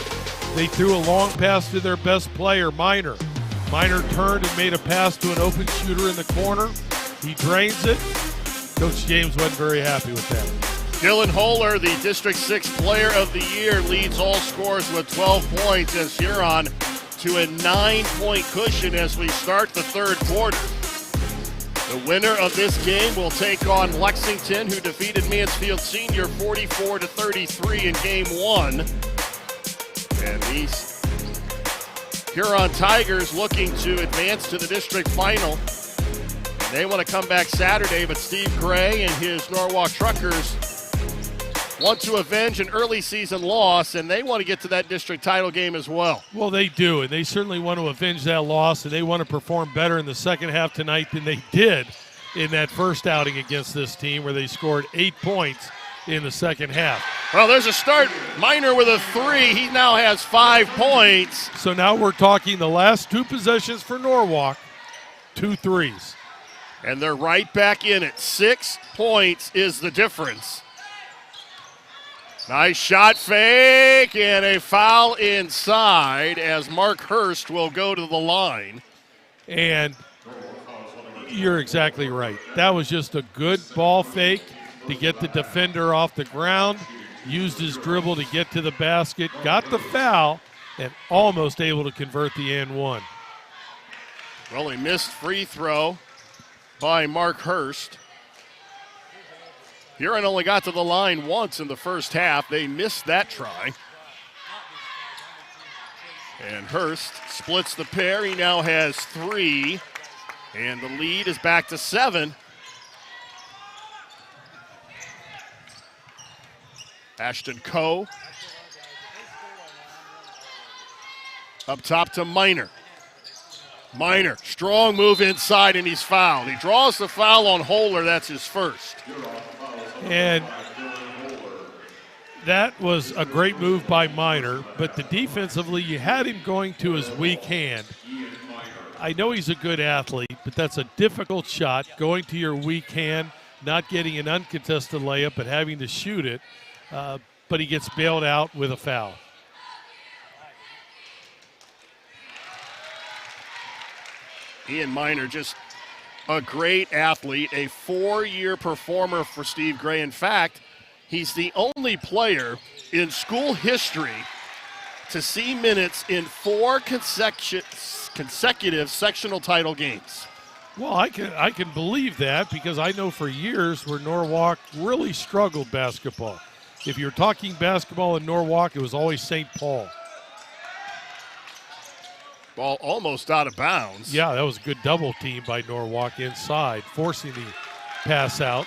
They threw a long pass to their best player, Minor. Minor turned and made a pass to an open shooter in the corner. He drains it. Coach James wasn't very happy with that. Dylan Hohler, the District 6 Player of the Year, leads all scorers with 12 points as Huron to a 9-point cushion as we start the third quarter. The winner of this game will take on Lexington, who defeated Mansfield Senior 44-33 in Game 1. And these Huron Tigers looking to advance to the district final. They want to come back Saturday, but Steve Gray and his Norwalk Truckers want to avenge an early season loss, and they want to get to that district title game as well. Well, they do, and they certainly want to avenge that loss, and they want to perform better in the second half tonight than they did in that first outing against this team where they scored 8 points in the second half. Well, there's a start. Minor with a 3. He now has 5 points. So now we're talking the last 2 possessions for Norwalk, 2 threes. And they're right back in it. 6 points is the difference. Nice shot fake and a foul inside as Mark Hurst will go to the line. And you're exactly right. That was just a good ball fake to get the defender off the ground, used his dribble to get to the basket, got the foul, and almost able to convert the and one. Well, a missed free throw by Mark Hurst. Huron only got to the line once in the first half. They missed that try. And Hurst splits the pair. He now has 3. And the lead is back to 7. Ashton Coe. Up top to Minor. Minor, strong move inside, and he's fouled. He draws the foul on Hohler. That's his first. And that was a great move by Minor, but defensively, you had him going to his weak hand. I know he's a good athlete, but that's a difficult shot, going to your weak hand, not getting an uncontested layup, but having to shoot it. But he gets bailed out with a foul. Ian Minor, just a great athlete, a 4-year performer for Steve Gray. In fact, he's the only player in school history to see minutes in 4 consecutive sectional title games. Well, I can believe that because I know for years where Norwalk really struggled basketball. If you're talking basketball in Norwalk, it was always St. Paul. Ball almost out of bounds. Yeah, that was a good double team by Norwalk inside, forcing the pass out.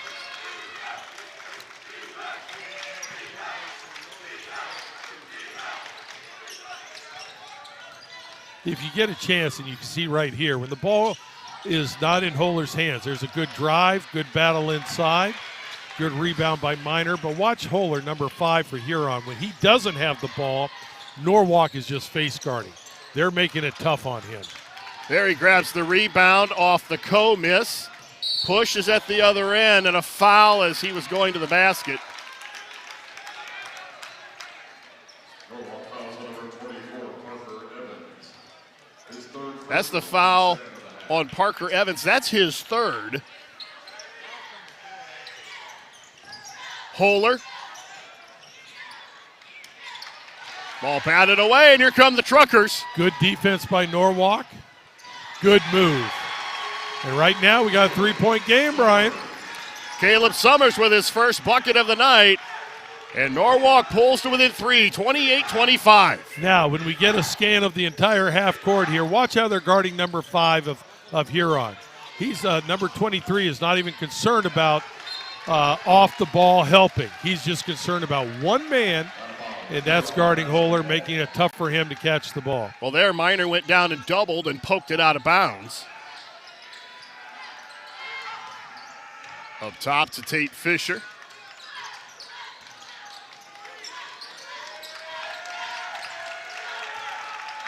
If you get a chance, and you can see right here, when the ball is not in Hohler's hands, there's a good drive, good battle inside, good rebound by Miner. But watch Hohler, number 5 for Huron. When he doesn't have the ball, Norwalk is just face guarding. They're making it tough on him. There he grabs the rebound off the miss. Pushes at the other end, and a foul as he was going to the basket. That's the foul on Parker Evans. That's his third. Hohler. Ball batted away, and here come the Truckers. Good defense by Norwalk. Good move. And right now we got a 3-point game, Brian. Caleb Summers with his first bucket of the night. And Norwalk pulls to within 3, 28-25. Now, when we get a scan of the entire half court here, watch how they're guarding number 5 of Huron. He's number 23 is not even concerned about off the ball helping. He's just concerned about one man, and that's guarding Hohler, making it tough for him to catch the ball. Well, there Miner went down and doubled and poked it out of bounds. Up top to Tate Fisher.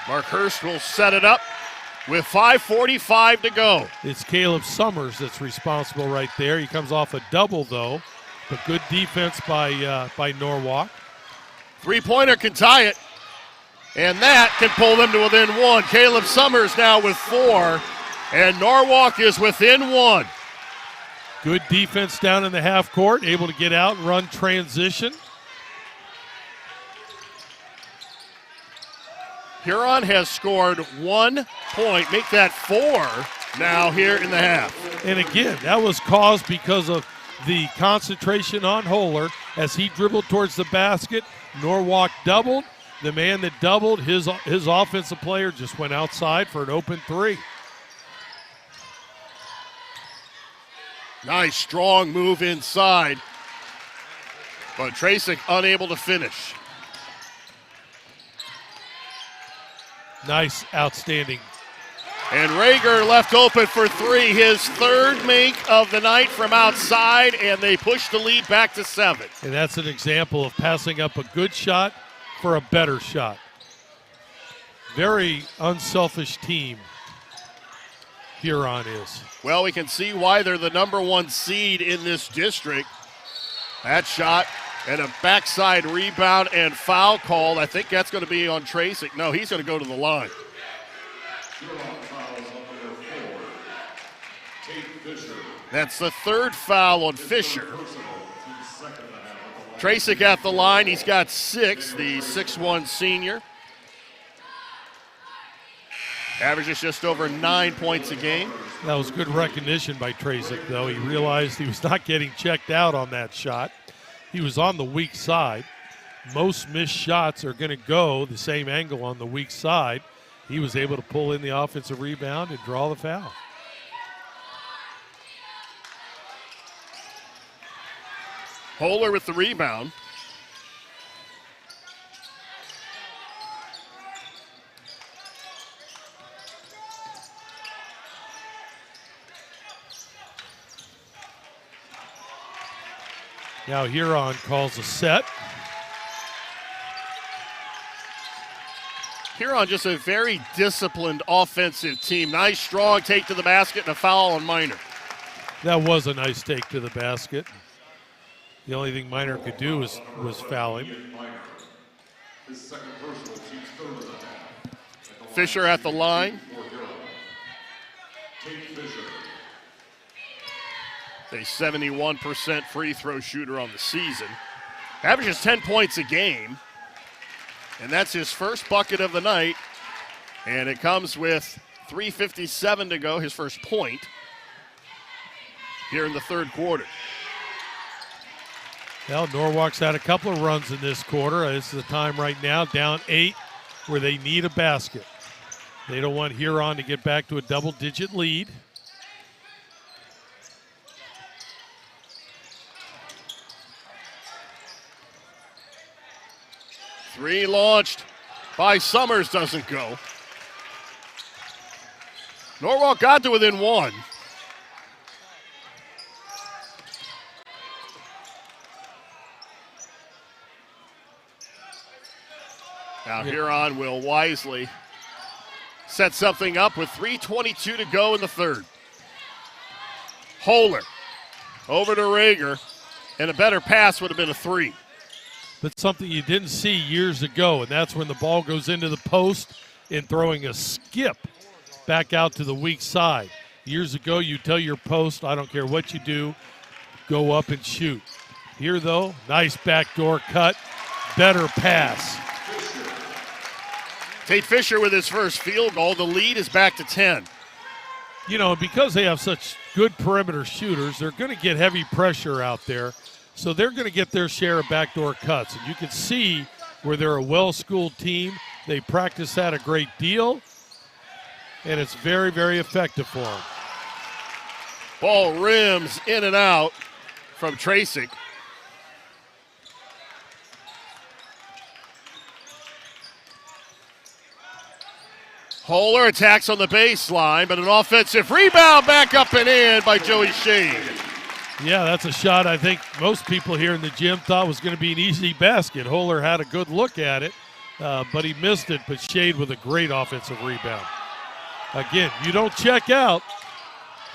Mark Hurst will set it up with 5:45 to go. It's Caleb Summers that's responsible right there. He comes off a double, though, but good defense by Norwalk. Three-pointer can tie it, and that can pull them to within 1. Caleb Summers now with 4, and Norwalk is within 1. Good defense down in the half court, able to get out and run transition. Huron has scored 1 point, make that 4 now here in the half. And again, that was caused because of the concentration on Hohler as he dribbled towards the basket. Norwalk doubled. The man that doubled, his offensive player just went outside for an open 3. Nice, strong move inside. But Tracek unable to finish. Nice, outstanding. And Rager left open for 3, his third make of the night from outside, and they push the lead back to 7. And that's an example of passing up a good shot for a better shot. Very unselfish team, Huron is. Well, we can see why they're the number 1 seed in this district. That shot and a backside rebound and foul called. I think that's going to be on Tracek. No, he's going to go to the line. That's the third foul on Fisher. Tracek at the line. He's got 6, the 6'1 senior. Averages just over 9 points a game. That was good recognition by Tracek, though. He realized he was not getting checked out on that shot. He was on the weak side. Most missed shots are going to go the same angle on the weak side. He was able to pull in the offensive rebound and draw the foul. Hohler with the rebound. Now Huron calls a set. Huron just a very disciplined offensive team. Nice, strong take to the basket and a foul on Miner. That was a nice take to the basket. The only thing Miner could do was foul him. Fisher at the line. A 71% free throw shooter on the season. Averages 10 points a game. And that's his first bucket of the night. And it comes with 3:57 to go, his first point here in the third quarter. Well, Norwalk's had a couple of runs in this quarter. This is the time right now, down 8, where they need a basket. They don't want Huron to get back to a double-digit lead. Three launched by Summers, doesn't go. Norwalk got to within 1. Now Huron will wisely set something up with 3:22 to go in the third. Hohler over to Rager, and a better pass would have been a 3. But something you didn't see years ago, and that's when the ball goes into the post and throwing a skip back out to the weak side. Years ago, you tell your post, I don't care what you do, go up and shoot. Here, though, nice backdoor cut, better pass. Tate Fisher with his first field goal. The lead is back to 10. You know, because they have such good perimeter shooters, they're going to get heavy pressure out there. So they're going to get their share of backdoor cuts. And you can see where they're a well-schooled team. They practice that a great deal. And it's very, very effective for them. Ball rims in and out from Tracek. Hohler attacks on the baseline, but an offensive rebound back up and in by Joey Shade. Yeah, that's a shot I think most people here in the gym thought was going to be an easy basket. Hohler had a good look at it, but he missed it, but Shade with a great offensive rebound. Again, you don't check out,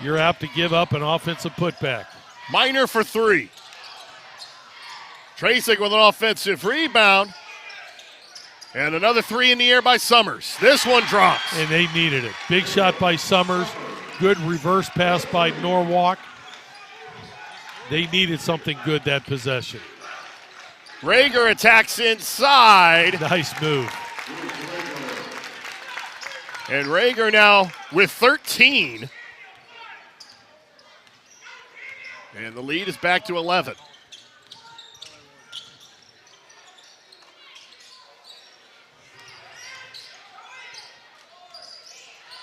you're apt to give up an offensive putback. Minor for 3. Tracek with an offensive rebound. And another 3 in the air by Summers. This one drops. And they needed it. Big shot by Summers. Good reverse pass by Norwalk. They needed something good that possession. Rager attacks inside. Nice move. And Rager now with 13. And the lead is back to 11.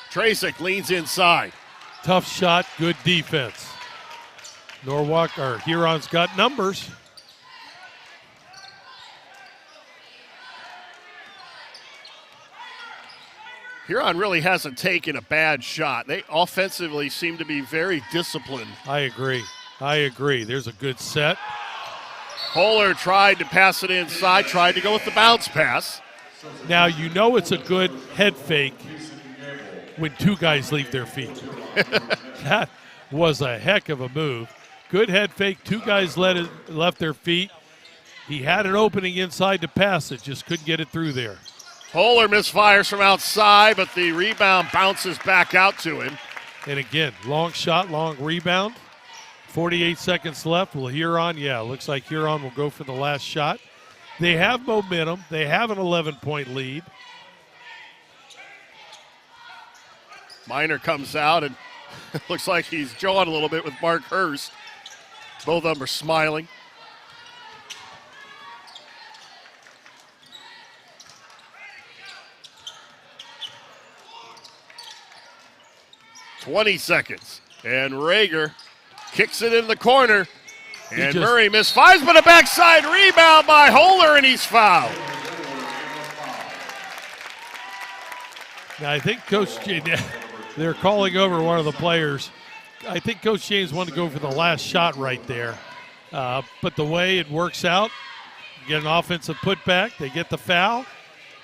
Tracek leans inside. Tough shot, good defense. Norwalk, or Huron's got numbers. Huron really hasn't taken a bad shot. They offensively seem to be very disciplined. I agree. There's a good set. Hohler tried to pass it inside, tried to go with the bounce pass. Now you know it's a good head fake when 2 guys leave their feet. That was a heck of a move. Good head fake, 2 guys left their feet. He had an opening inside to pass it, just couldn't get it through there. Hohler misfires from outside, but the rebound bounces back out to him. And again, long shot, long rebound. 48 seconds left. Will Huron? Yeah, looks like Huron will go for the last shot. They have momentum. They have an 11-point lead. Minor comes out and looks like he's jawing a little bit with Mark Hurst. Both of them are smiling. "20 seconds. And Rager kicks it in the corner. And Murray misfires, but a backside rebound by Hohler, and he's fouled. Now, I think Coach James, they're calling over one of the players. I think Coach James wanted to go for the last shot right there. But the way it works out, you get an offensive putback, they get the foul.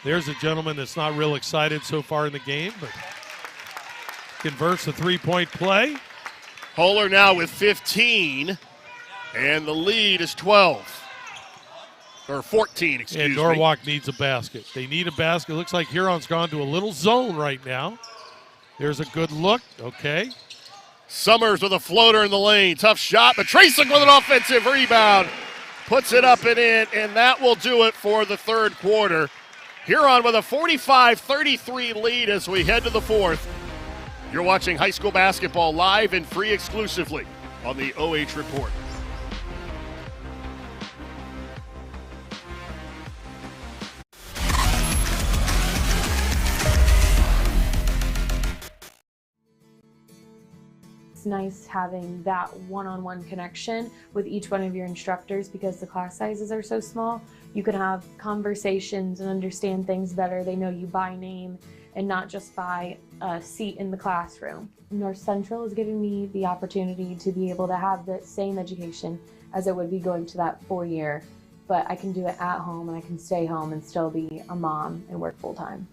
There's a gentleman that's not real excited so far in the game, but converts a three-point play. Hohler now with 15, and the lead is 12. Or 14, excuse me. And Norwalk needs a basket. They need a basket. Looks like Huron's gone to a little zone right now. There's a good look. Okay. Summers with a floater in the lane. Tough shot, but Tracek with an offensive rebound. Puts it up and in, and that will do it for the third quarter. Huron with a 45-33 lead as we head to the fourth. You're watching high school basketball live and free exclusively on the OH Report. it's nice having that one-on-one connection with each one of your instructors because the class sizes are so small. You can have conversations and understand things better. They know you by name and not just by a seat in the classroom. North Central is giving me the opportunity to be able to have the same education as it would be going to that 4-year, but I can do it at home and I can stay home and still be a mom and work full-time.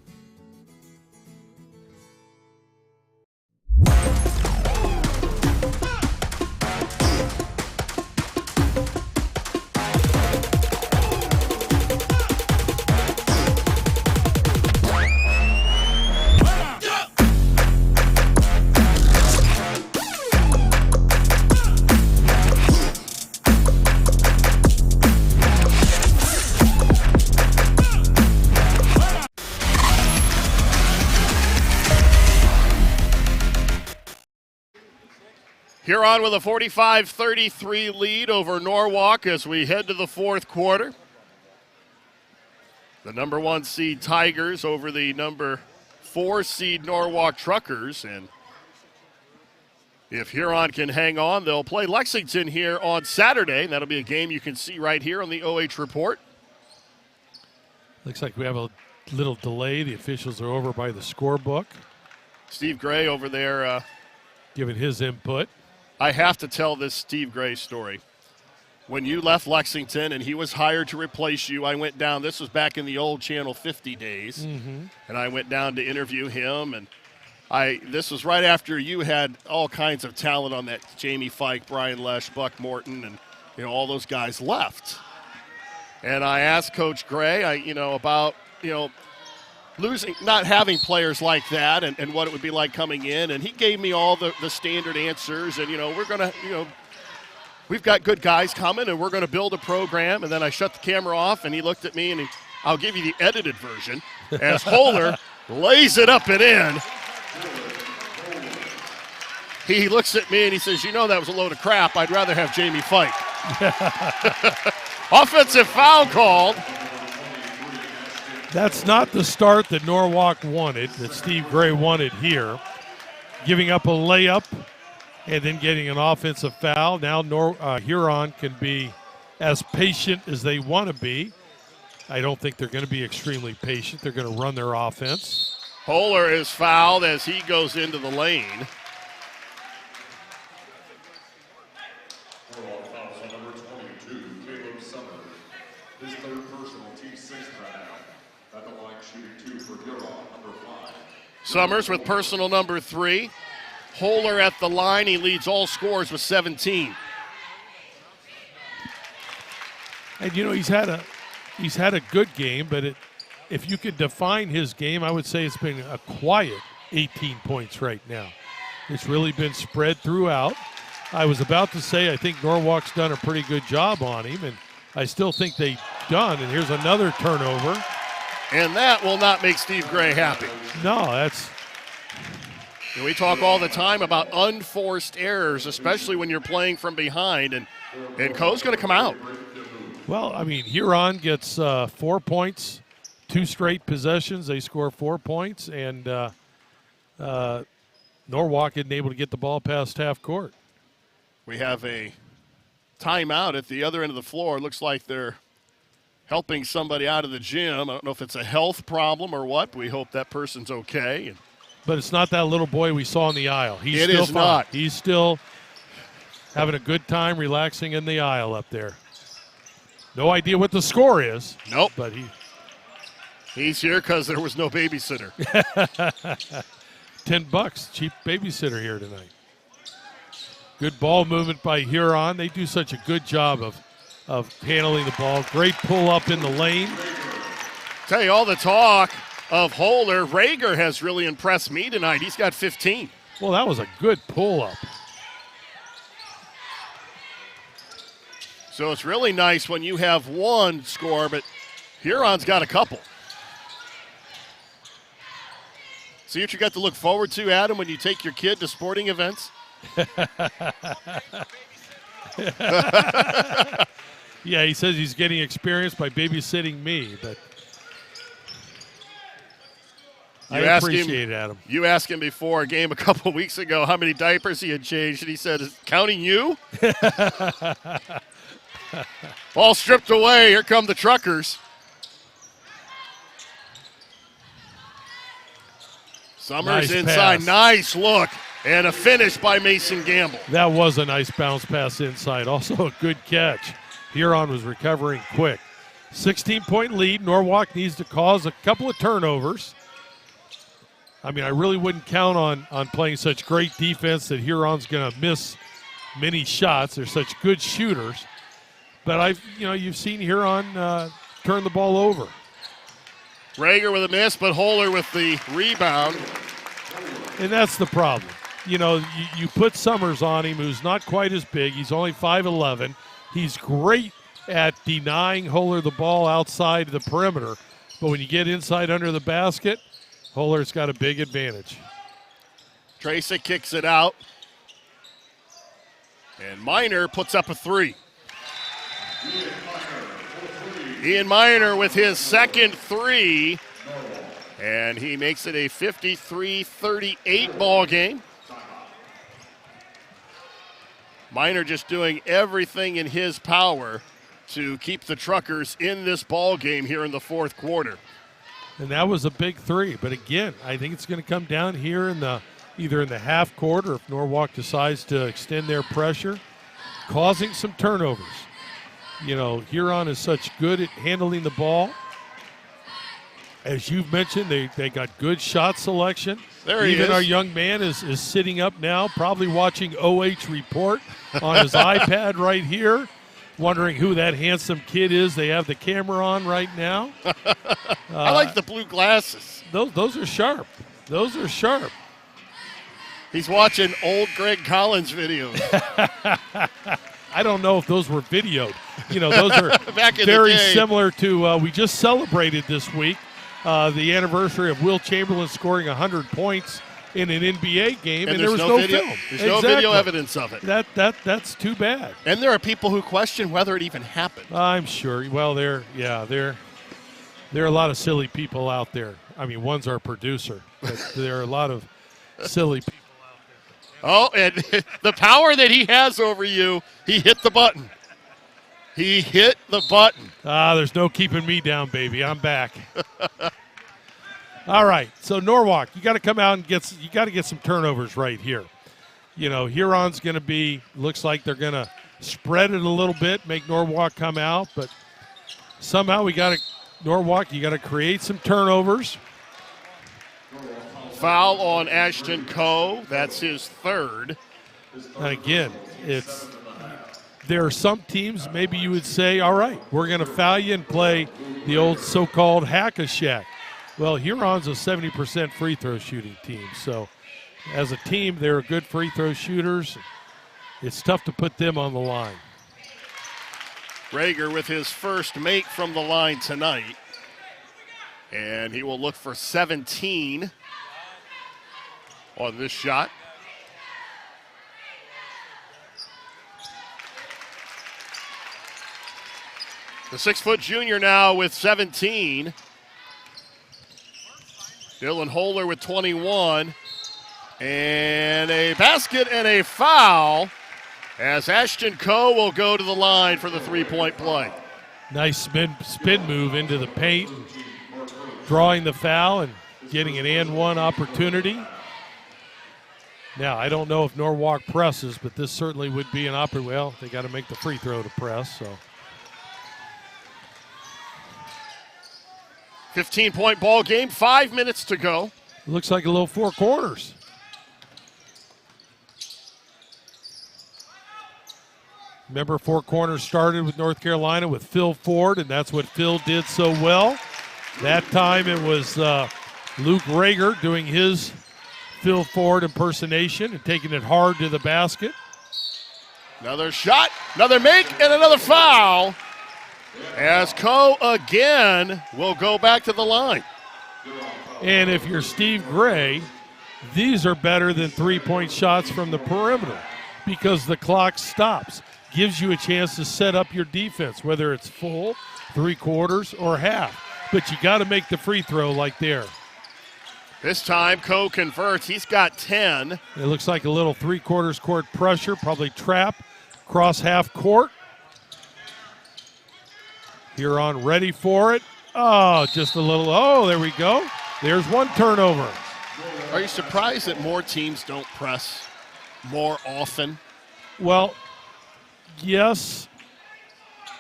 Huron with a 45-33 lead over Norwalk as we head to the fourth quarter. The number 1 seed Tigers over the number 4 seed Norwalk Truckers. And if Huron can hang on, they'll play Lexington here on Saturday. That'll be a game you can see right here on the OH Report. Looks like we have a little delay. The officials are over by the scorebook. Steve Gray over there giving his input. I have to tell this Steve Gray story. When you left Lexington and he was hired to replace you, I went down. This was back in the old Channel 50 days. Mm-hmm. And I went down to interview him. And this was right after you had all kinds of talent on that. Jamie Fike, Brian Lesh, Buck Morton, and all those guys left. And I asked Coach Gray, about losing, not having players like that and what it would be like coming in. And he gave me all the standard answers. And, we're going to, we've got good guys coming and we're going to build a program. And then I shut the camera off and he looked at me and I'll give you the edited version as Hohler lays it up and in. He looks at me and he says, that was a load of crap. I'd rather have Jamie Fike. Offensive foul called. That's not the start that Norwalk wanted, that Steve Gray wanted here. Giving up a layup and then getting an offensive foul. Now Huron can be as patient as they want to be. I don't think they're going to be extremely patient. They're going to run their offense. Hohler is fouled as he goes into the lane. His third personal, team 6 right now. At the line, shooting 2 for Huron, number 5. Summers with personal number 3. Hohler at the line. He leads all scorers with 17. And he's had a good game, but if you could define his game, I would say it's been a quiet 18 points right now. It's really been spread throughout. I was about to say I think Norwalk's done a pretty good job on him, and I still think they've done. And here's another turnover. And that will not make Steve Gray happy. No, that's... We talk all the time about unforced errors, especially when you're playing from behind, and Coe's going to come out. Well, Huron gets 4 points, 2 straight possessions. They score 4 points, and Norwalk isn't able to get the ball past half court. We have a timeout at the other end of the floor. It looks like they're helping somebody out of the gym. I don't know if it's a health problem or what. But we hope that person's okay. But it's not that little boy we saw in the aisle. He's it still is fine. not. He's still having a good time relaxing in the aisle up there. No idea what the score is. Nope. But he's here because there was no babysitter. $10, cheap babysitter here tonight. Good ball movement by Huron. They do such a good job of handling the ball. Great pull up in the lane. Tell you all the talk of Hohler. Rager has really impressed me tonight. He's got 15. Well, that was a good pull up. So it's really nice when you have one score, but Huron's got a couple. See what you got to look forward to, Adam, when you take your kid to sporting events? Yeah, he says he's getting experience by babysitting me, but I appreciate it, Adam. You asked him before a game a couple weeks ago how many diapers he had changed, and he said, counting you? Ball stripped away. Here come the Truckers. Summers Nice inside. pass. Nice look. And a finish by Mason Gamble. That was a nice bounce pass inside. Also a good catch. Huron was recovering quick. 16-point lead. Norwalk needs to cause a couple of turnovers. I mean, I really wouldn't count on playing such great defense that Huron's going to miss many shots. They're such good shooters. But you've seen Huron turn the ball over. Gregg with a miss, but Hohler with the rebound. And that's the problem. You put Summers on him, who's not quite as big. He's only 5'11". He's great at denying Hohler the ball outside the perimeter. But when you get inside under the basket, Hohler's got a big advantage. Tracy kicks it out. And Miner puts up a three. Ian Miner with his second three. And he makes it a 53-38 ball game. Miner just doing everything in his power to keep the Truckers in this ball game here in the fourth quarter. And that was a big three. But again, I think it's going to come down here either in the half court or if Norwalk decides to extend their pressure, causing some turnovers. Huron is such good at handling the ball. As you've mentioned, they got good shot selection. There he is. Even our young man is sitting up now, probably watching OH Report on his iPad right here, wondering who that handsome kid is they have the camera on right now. I like the blue glasses. Those are sharp. Those are sharp. He's watching old Greg Collins videos. I don't know if those were videoed. Those are Back in very the day. similar to we just celebrated this week the anniversary of Will Chamberlain scoring 100 points in an NBA game, and there was no video. film. There's no video evidence of it. That's too bad. And there are people who question whether it even happened. I'm sure. Well, there are a lot of silly people out there. I mean, one's our producer, but there are a lot of silly people out there. Oh, and the power that he has over you, he hit the button. He hit the button. There's no keeping me down, baby. I'm back. All right, so Norwalk, you got to come out and get some turnovers right here. Huron's going to looks like they're going to spread it a little bit, make Norwalk come out, but somehow Norwalk, you got to create some turnovers. Foul on Ashton Coe. That's his third. And again, there are some teams maybe you would say, all right, we're going to foul you and play the old so-called hack-a-shack. Well, Huron's a 70% free throw shooting team. So as a team, they're good free throw shooters. It's tough to put them on the line. Gregg with his first make from the line tonight. And he will look for 17 on this shot. The 6-foot junior now with 17. Dylan Hohler with 21. And a basket and a foul as Ashton Coe will go to the line for the three-point play. Nice spin move into the paint, drawing the foul and getting an and-one opportunity. Now, I don't know if Norwalk presses, but this certainly would be an opportunity. Well, they got to make the free throw to press, so. 15-point ball game, 5 minutes to go. Looks like a little four corners. Remember, four corners started with North Carolina with Phil Ford, and that's what Phil did so well. That time it was Luke Rager doing his Phil Ford impersonation and taking it hard to the basket. Another shot, another make, and another foul. As Coe again will go back to the line. And if you're Steve Gray, these are better than three-point shots from the perimeter because the clock stops. Gives you a chance to set up your defense, whether it's full, three-quarters, or half. But you got to make the free throw like there. This time, Coe converts. He's got 10. It looks like a little three-quarters court pressure, probably trap, cross half court. Huron ready for it. Oh, just a little. Oh, there we go. There's one turnover. Are you surprised that more teams don't press more often? Well, yes,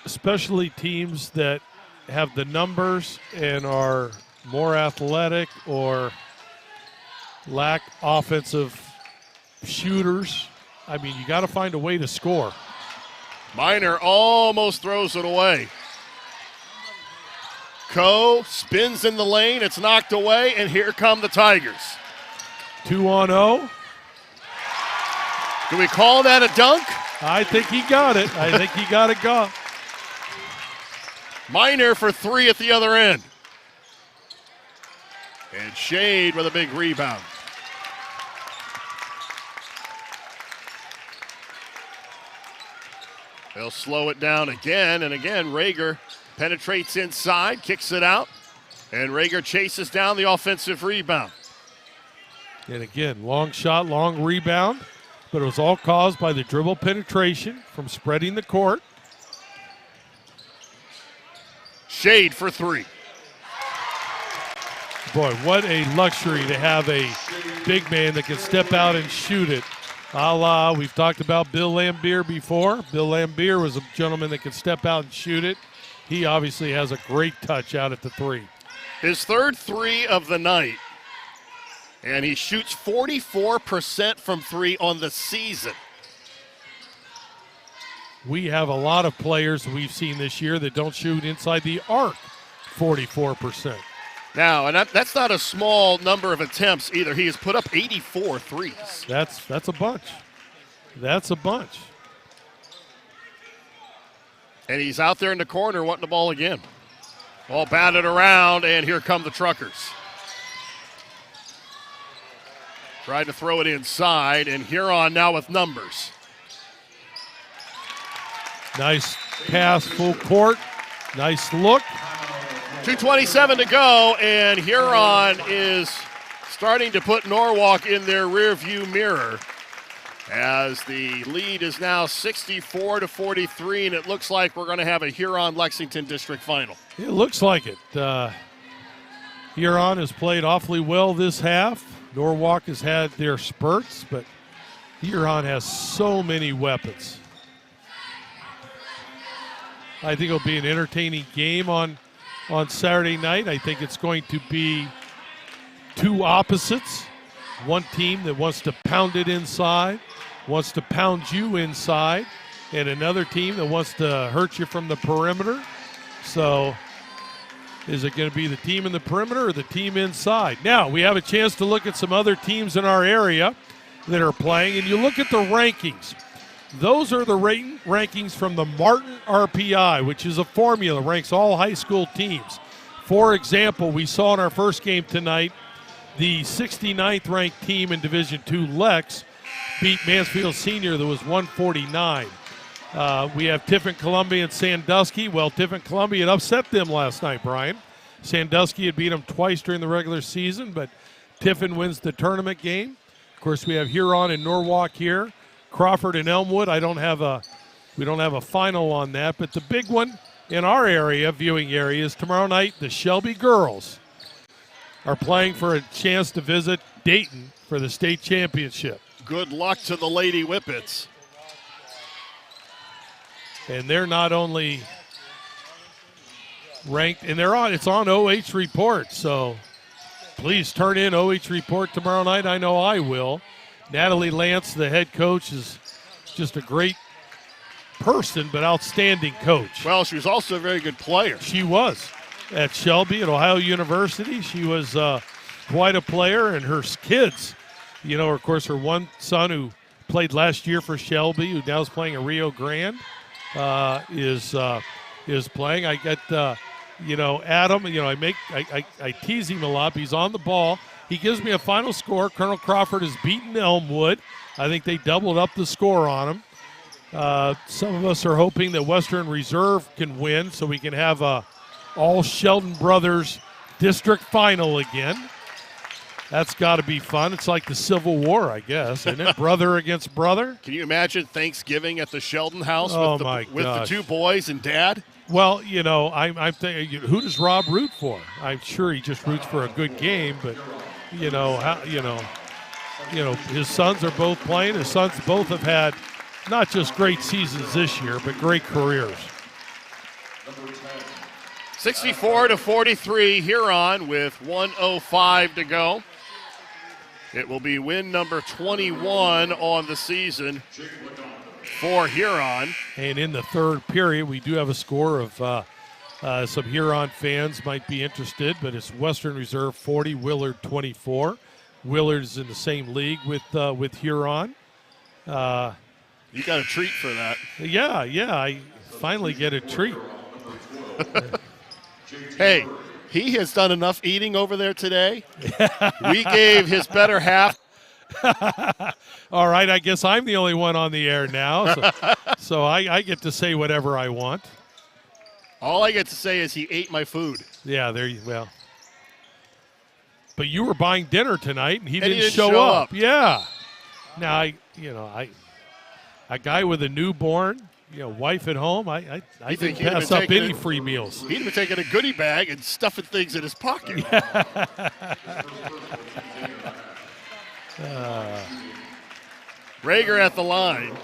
especially teams that have the numbers and are more athletic or lack offensive shooters. I mean, you got to find a way to score. Minor almost throws it away. Coe spins in the lane. It's knocked away, and here come the Tigers. 2-0. Do we call that a dunk? I think he got it. I think he got it gone. Minor for 3 at the other end. And Shade with a big rebound. They'll slow it down again, and again, Rager penetrates inside, kicks it out, and Rager chases down the offensive rebound. And again, long shot, long rebound, but it was all caused by the dribble penetration from spreading the court. Shade for 3. Boy, what a luxury to have a big man that can step out and shoot it. A la, we've talked about Bill Lambier before. Bill Lambier was a gentleman that could step out and shoot it. He obviously has a great touch out at the 3. His third 3 of the night, and he shoots 44% from 3 on the season. We have a lot of players we've seen this year that don't shoot inside the arc 44%. Now, and that's not a small number of attempts either. He has put up 84 threes. That's a bunch. That's a bunch. And he's out there in the corner wanting the ball again. Ball batted around, and here come the Truckers. Tried to throw it inside, and Huron now with numbers. Nice pass, full court. Nice look. 2:27 to go, and Huron is starting to put Norwalk in their rearview mirror as the lead is now 64-43, and it looks like we're going to have a Huron-Lexington district final. It looks like it. Huron has played awfully well this half. Norwalk has had their spurts, but Huron has so many weapons. I think it'll be an entertaining game on Saturday night. I think it's going to be two opposites. One team that wants to pound it inside, wants to pound you inside, and another team that wants to hurt you from the perimeter. So is it going to be the team in the perimeter or the team inside? Now, we have a chance to look at some other teams in our area that are playing, and you look at the rankings. Those are the rankings from the Martin RPI, which is a formula, ranks all high school teams. For example, we saw in our first game tonight, the 69th ranked team in Division II, Lex, beat Mansfield Senior that was 149. We have Tiffin Columbia and Sandusky. Well, Tiffin Columbia had upset them last night, Brian. Sandusky had beat them twice during the regular season, but Tiffin wins the tournament game. Of course, we have Huron and Norwalk here. Crawford and Elmwood. We don't have a final on that, but the big one in our area, viewing area, is tomorrow night. The Shelby girls are playing for a chance to visit Dayton for the state championship. Good luck to the Lady Whippets. And they're not only ranked, and it's on OH Report, so please turn in OH Report tomorrow night. I know I will. Natalie Lance, the head coach, is just a great person, but outstanding coach. Well, she was also a very good player. She was at Shelby, at Ohio University. She was quite a player, and her kids, of course, her one son who played last year for Shelby, who now is playing at Rio Grande, is playing. I get, Adam. I tease him a lot. He's on the ball. He gives me a final score. Colonel Crawford has beaten Elmwood. I think they doubled up the score on him. Some of us are hoping that Western Reserve can win so we can have a all Sheldon Brothers district final again. That's got to be fun. It's like the Civil War, I guess, isn't it? Brother against brother. Can you imagine Thanksgiving at the Sheldon house with the two boys and Dad? Well, you know, I'm thinking, who does Rob root for? I'm sure he just roots for a good game, but his sons are both playing. His sons both have had not just great seasons this year, but great careers. 64-43 Huron with 1:05 to go. It will be win number 21 on the season for Huron. And in the third period, we do have a score of some Huron fans might be interested, but it's Western Reserve 40, Willard 24. Willard's in the same league with Huron. You got a treat for that. Yeah, I finally get a treat. Hey, he has done enough eating over there today. We gave his better half. All right, I guess I'm the only one on the air now, so I get to say whatever I want. All I get to say is he ate my food. Yeah, well. But you were buying dinner tonight, and he didn't show up. Yeah. Now, a guy with a newborn, wife at home, I think pass up any free meals. He'd have taken a goodie bag and stuffing things in his pocket. Rager at the line.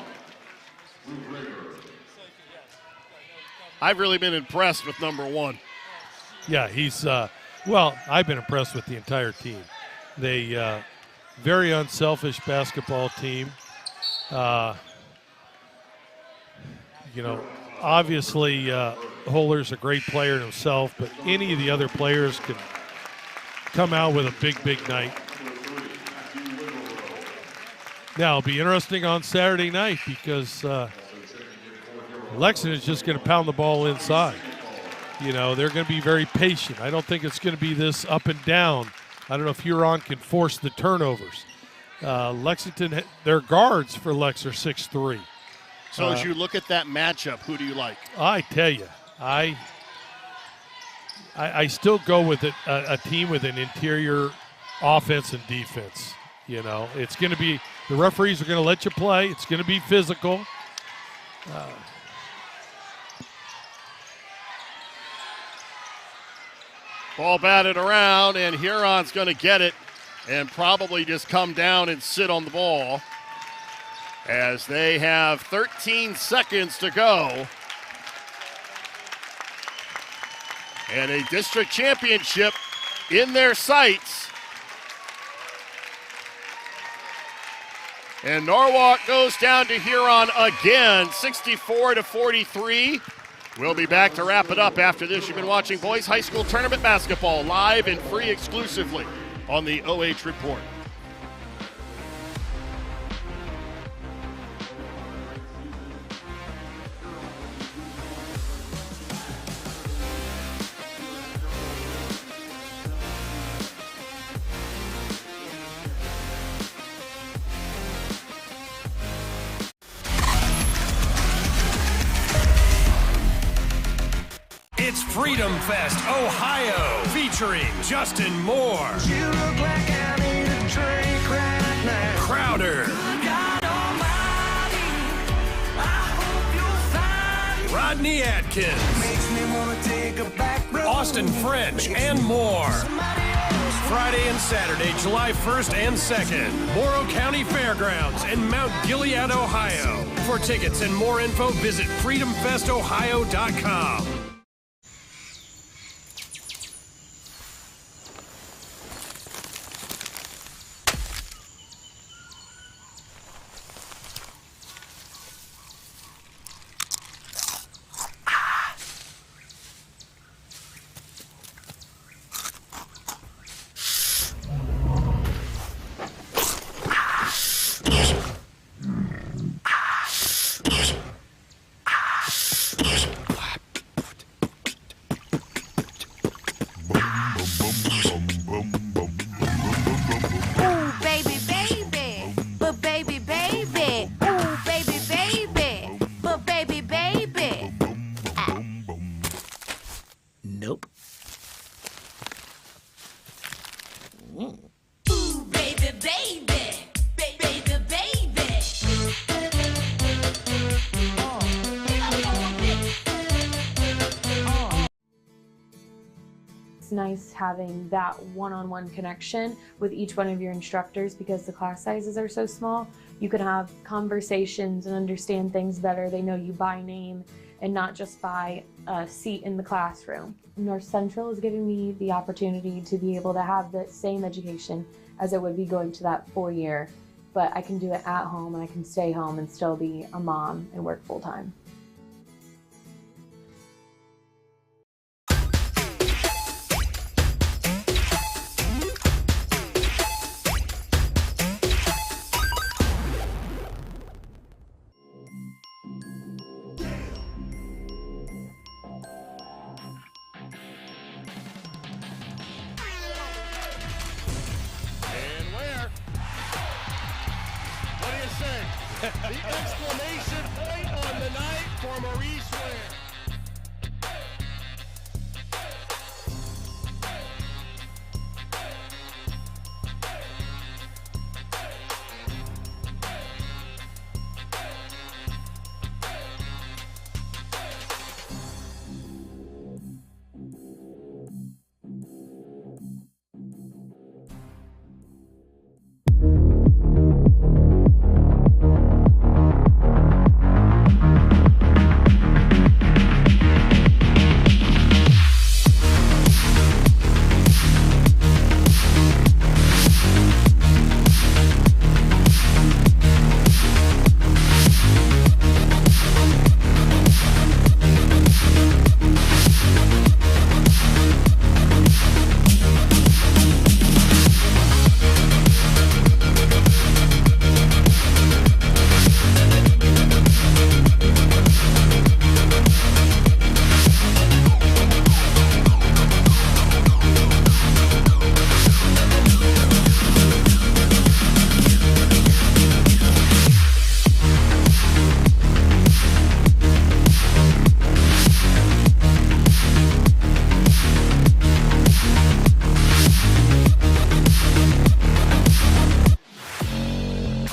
I've really been impressed with number one. Yeah, he's I've been impressed with the entire team. They very unselfish basketball team. Obviously Hohler's a great player himself, but any of the other players can come out with a big night. Now, it'll be interesting on Saturday night because Lexington is just going to pound the ball inside. They're going to be very patient. I don't think it's going to be this up and down. I don't know if Huron can force the turnovers. Lexington, their guards for Lex are 6'3". So as you look at that matchup, who do you like? I tell you, I still go with a team with an interior offense and defense. It's going to be, the referees are going to let you play. It's going to be physical. Ball batted around, and Huron's going to get it and probably just come down and sit on the ball as they have 13 seconds to go. And a district championship in their sights. And Norwalk goes down to Huron again, 64-43. We'll be back to wrap it up after this. You've been watching Boys High School Tournament Basketball live and free exclusively on the OH Report. It's Freedom Fest, Ohio, featuring Justin Moore, You look like I need a drink right now. Crowder, God Almighty, I hope you'll find Rodney Atkins, makes me wanna take a back road. Austin French, and more. Friday and Saturday, July 1st and 2nd, Morrow County Fairgrounds in Mount Gilead, Ohio. For tickets and more info, visit freedomfestohio.com. Nope. it's nice having that one-on-one connection with each one of your instructors because the class sizes are so small. You can have conversations and understand things better. They know you by name and not just by a seat in the classroom. North Central is giving me the opportunity to be able to have the same education as it would be going to that 4-year, but I can do it at home and I can stay home and still be a mom and work full-time. The exclamation point on the night for Maurice Ware.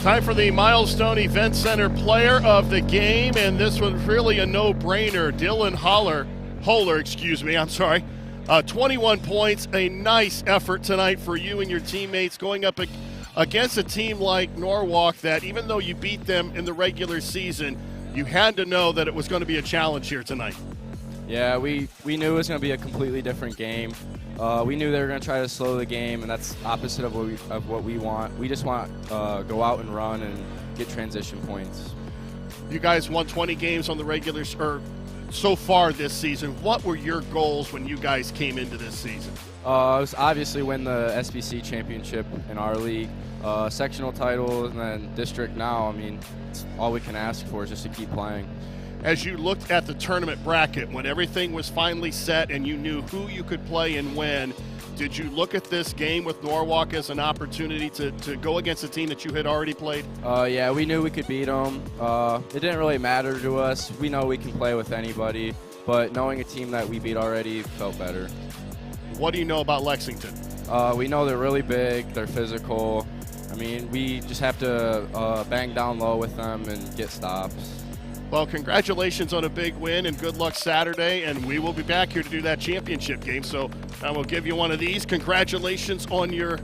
Time for the Milestone Event Center Player of the Game, and this was really a no-brainer. Dylan Hohler, 21 points, a nice effort tonight for you and your teammates going up against a team like Norwalk that even though you beat them in the regular season, you had to know that it was going to be a challenge here tonight. Yeah, we knew it was going to be a completely different game. We knew they were going to try to slow the game, and that's opposite of what we want. We just want to go out and run and get transition points. You guys won 20 games on the regular so far this season. What were your goals when you guys came into this season? It was obviously win the SBC championship in our league, sectional title, and then district now. I mean, it's all we can ask for is just to keep playing. As you looked at the tournament bracket, when everything was finally set and you knew who you could play and when, did you look at this game with Norwalk as an opportunity to go against a team that you had already played? Yeah, we knew we could beat them. It didn't really matter to us. We know we can play with anybody, but knowing a team that we beat already felt better. What do you know about Lexington? We know they're really big, they're physical. I mean, we just have to bang down low with them and get stops. Well, congratulations on a big win and good luck Saturday, and we will be back here to do that championship game. So I will give you one of these. Congratulations on your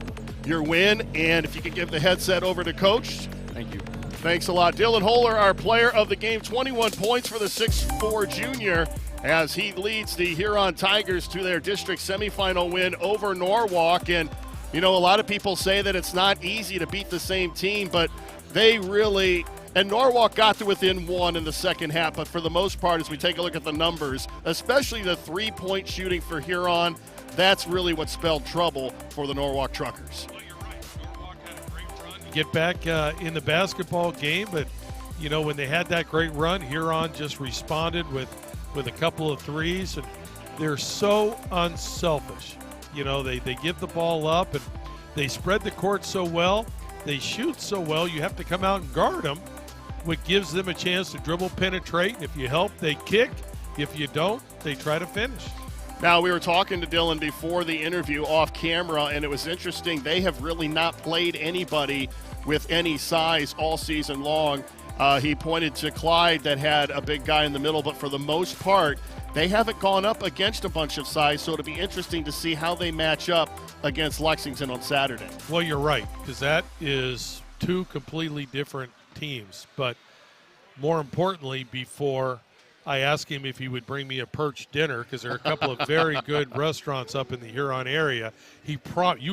win, and if you could give the headset over to Coach. Thank you. Thanks a lot. Dylan Hohler, our player of the game, 21 points for the 6'4 junior as he leads the Huron Tigers to their district semifinal win over Norwalk. And, you know, a lot of people say that it's not easy to beat the same team, but they really – and Norwalk got to within one in the second half, but for the most part, as we take a look at the numbers, especially the three-point shooting for Huron, that's really what spelled trouble for the Norwalk Truckers. Well, you're right. Norwalk had a great run to get back in the basketball game, but, you know, when they had that great run, Huron just responded with a couple of threes, and they're so unselfish. You know, they give the ball up, and they spread the court so well. They shoot so well, you have to come out and guard them, which gives them a chance to dribble, penetrate. If you help, they kick. If you don't, they try to finish. Now, we were talking to Dylan before the interview off camera, and it was interesting. They have really not played anybody with any size all season long. He pointed to Clyde that had a big guy in the middle, but for the most part, they haven't gone up against a bunch of size, so it'll be interesting to see how they match up against Lexington on Saturday. Well, you're right, because that is two completely different teams. But more importantly, before I asked him if he would bring me a perch dinner, because there are a couple of very good restaurants up in the Huron area. You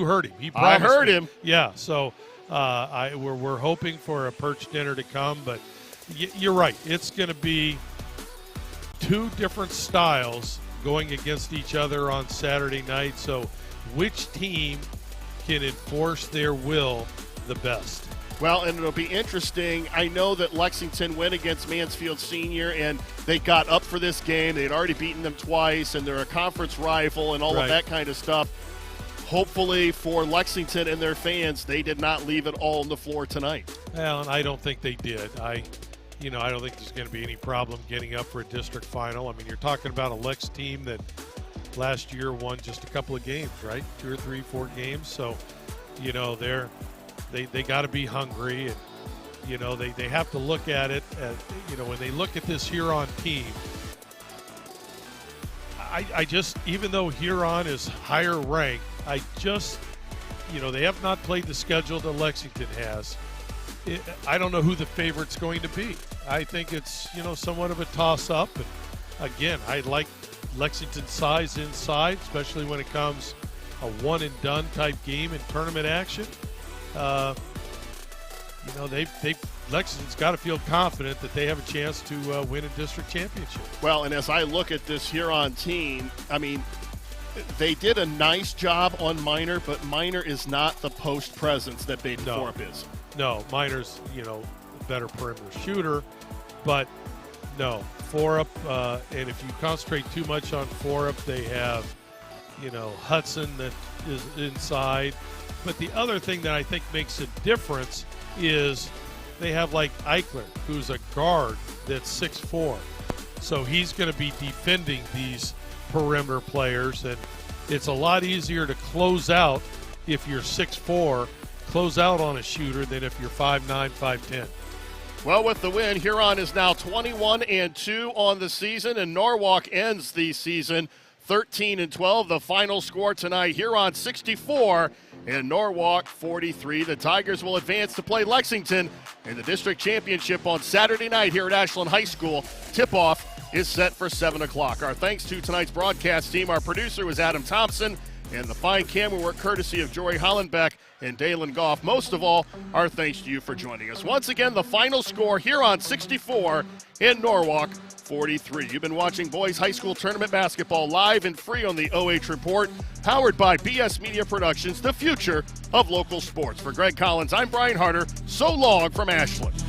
heard him. He promised I heard me. him. Yeah, so we're hoping for a perch dinner to come, but you're right. It's going to be two different styles going against each other on Saturday night. So which team can enforce their will the best? Well, and it'll be interesting. I know that Lexington went against Mansfield Senior, and they got up for this game. They'd already beaten them twice, and they're a conference rival and all of that kind of stuff. Hopefully for Lexington and their fans, they did not leave it all on the floor tonight. Well, and I don't think they did. I don't think there's going to be any problem getting up for a district final. I mean, you're talking about a Lex team that last year won just a couple of games, right? 2 or 3, 4 games. So, they got to be hungry, and they have to look at it as, when they look at this Huron team. I just, even though Huron is higher ranked, they have not played the schedule that Lexington has. I don't know who the favorite's going to be. I think it's, somewhat of a toss-up. And again, I like Lexington's size inside, especially when it comes a one-and-done type game in tournament action. Lexington's got to feel confident that they have a chance to win a district championship. Well, and as I look at this Huron team, I mean, they did a nice job on Minor, but Minor is not the post presence that Baden Forup is. No, Minor's, a better perimeter shooter, but no, Forup, and if you concentrate too much on Forup, they have, Hudson that is inside. But the other thing that I think makes a difference is they have like Eichler, who's a guard that's 6'4". So he's going to be defending these perimeter players, and it's a lot easier to close out if you're 6'4", close out on a shooter than if you're 5'9", 5'10". Well, with the win, Huron is now 21-2 on the season, and Norwalk ends the season 13-12. The final score tonight, Huron 64 and Norwalk 43. The Tigers will advance to play Lexington in the district championship on Saturday night here at Ashland High School. Tip-off is set for 7 o'clock. Our thanks to tonight's broadcast team. Our producer was Adam Thompson, and the fine camera work courtesy of Jory Hollenbeck and Dalen Goff. Most of all, our thanks to you for joining us. Once again, the final score here on 64 in Norwalk 43. You've been watching Boys High School Tournament Basketball live and free on the OH Report, powered by BS Media Productions, the future of local sports. For Greg Collins, I'm Brian Harter. So long from Ashland.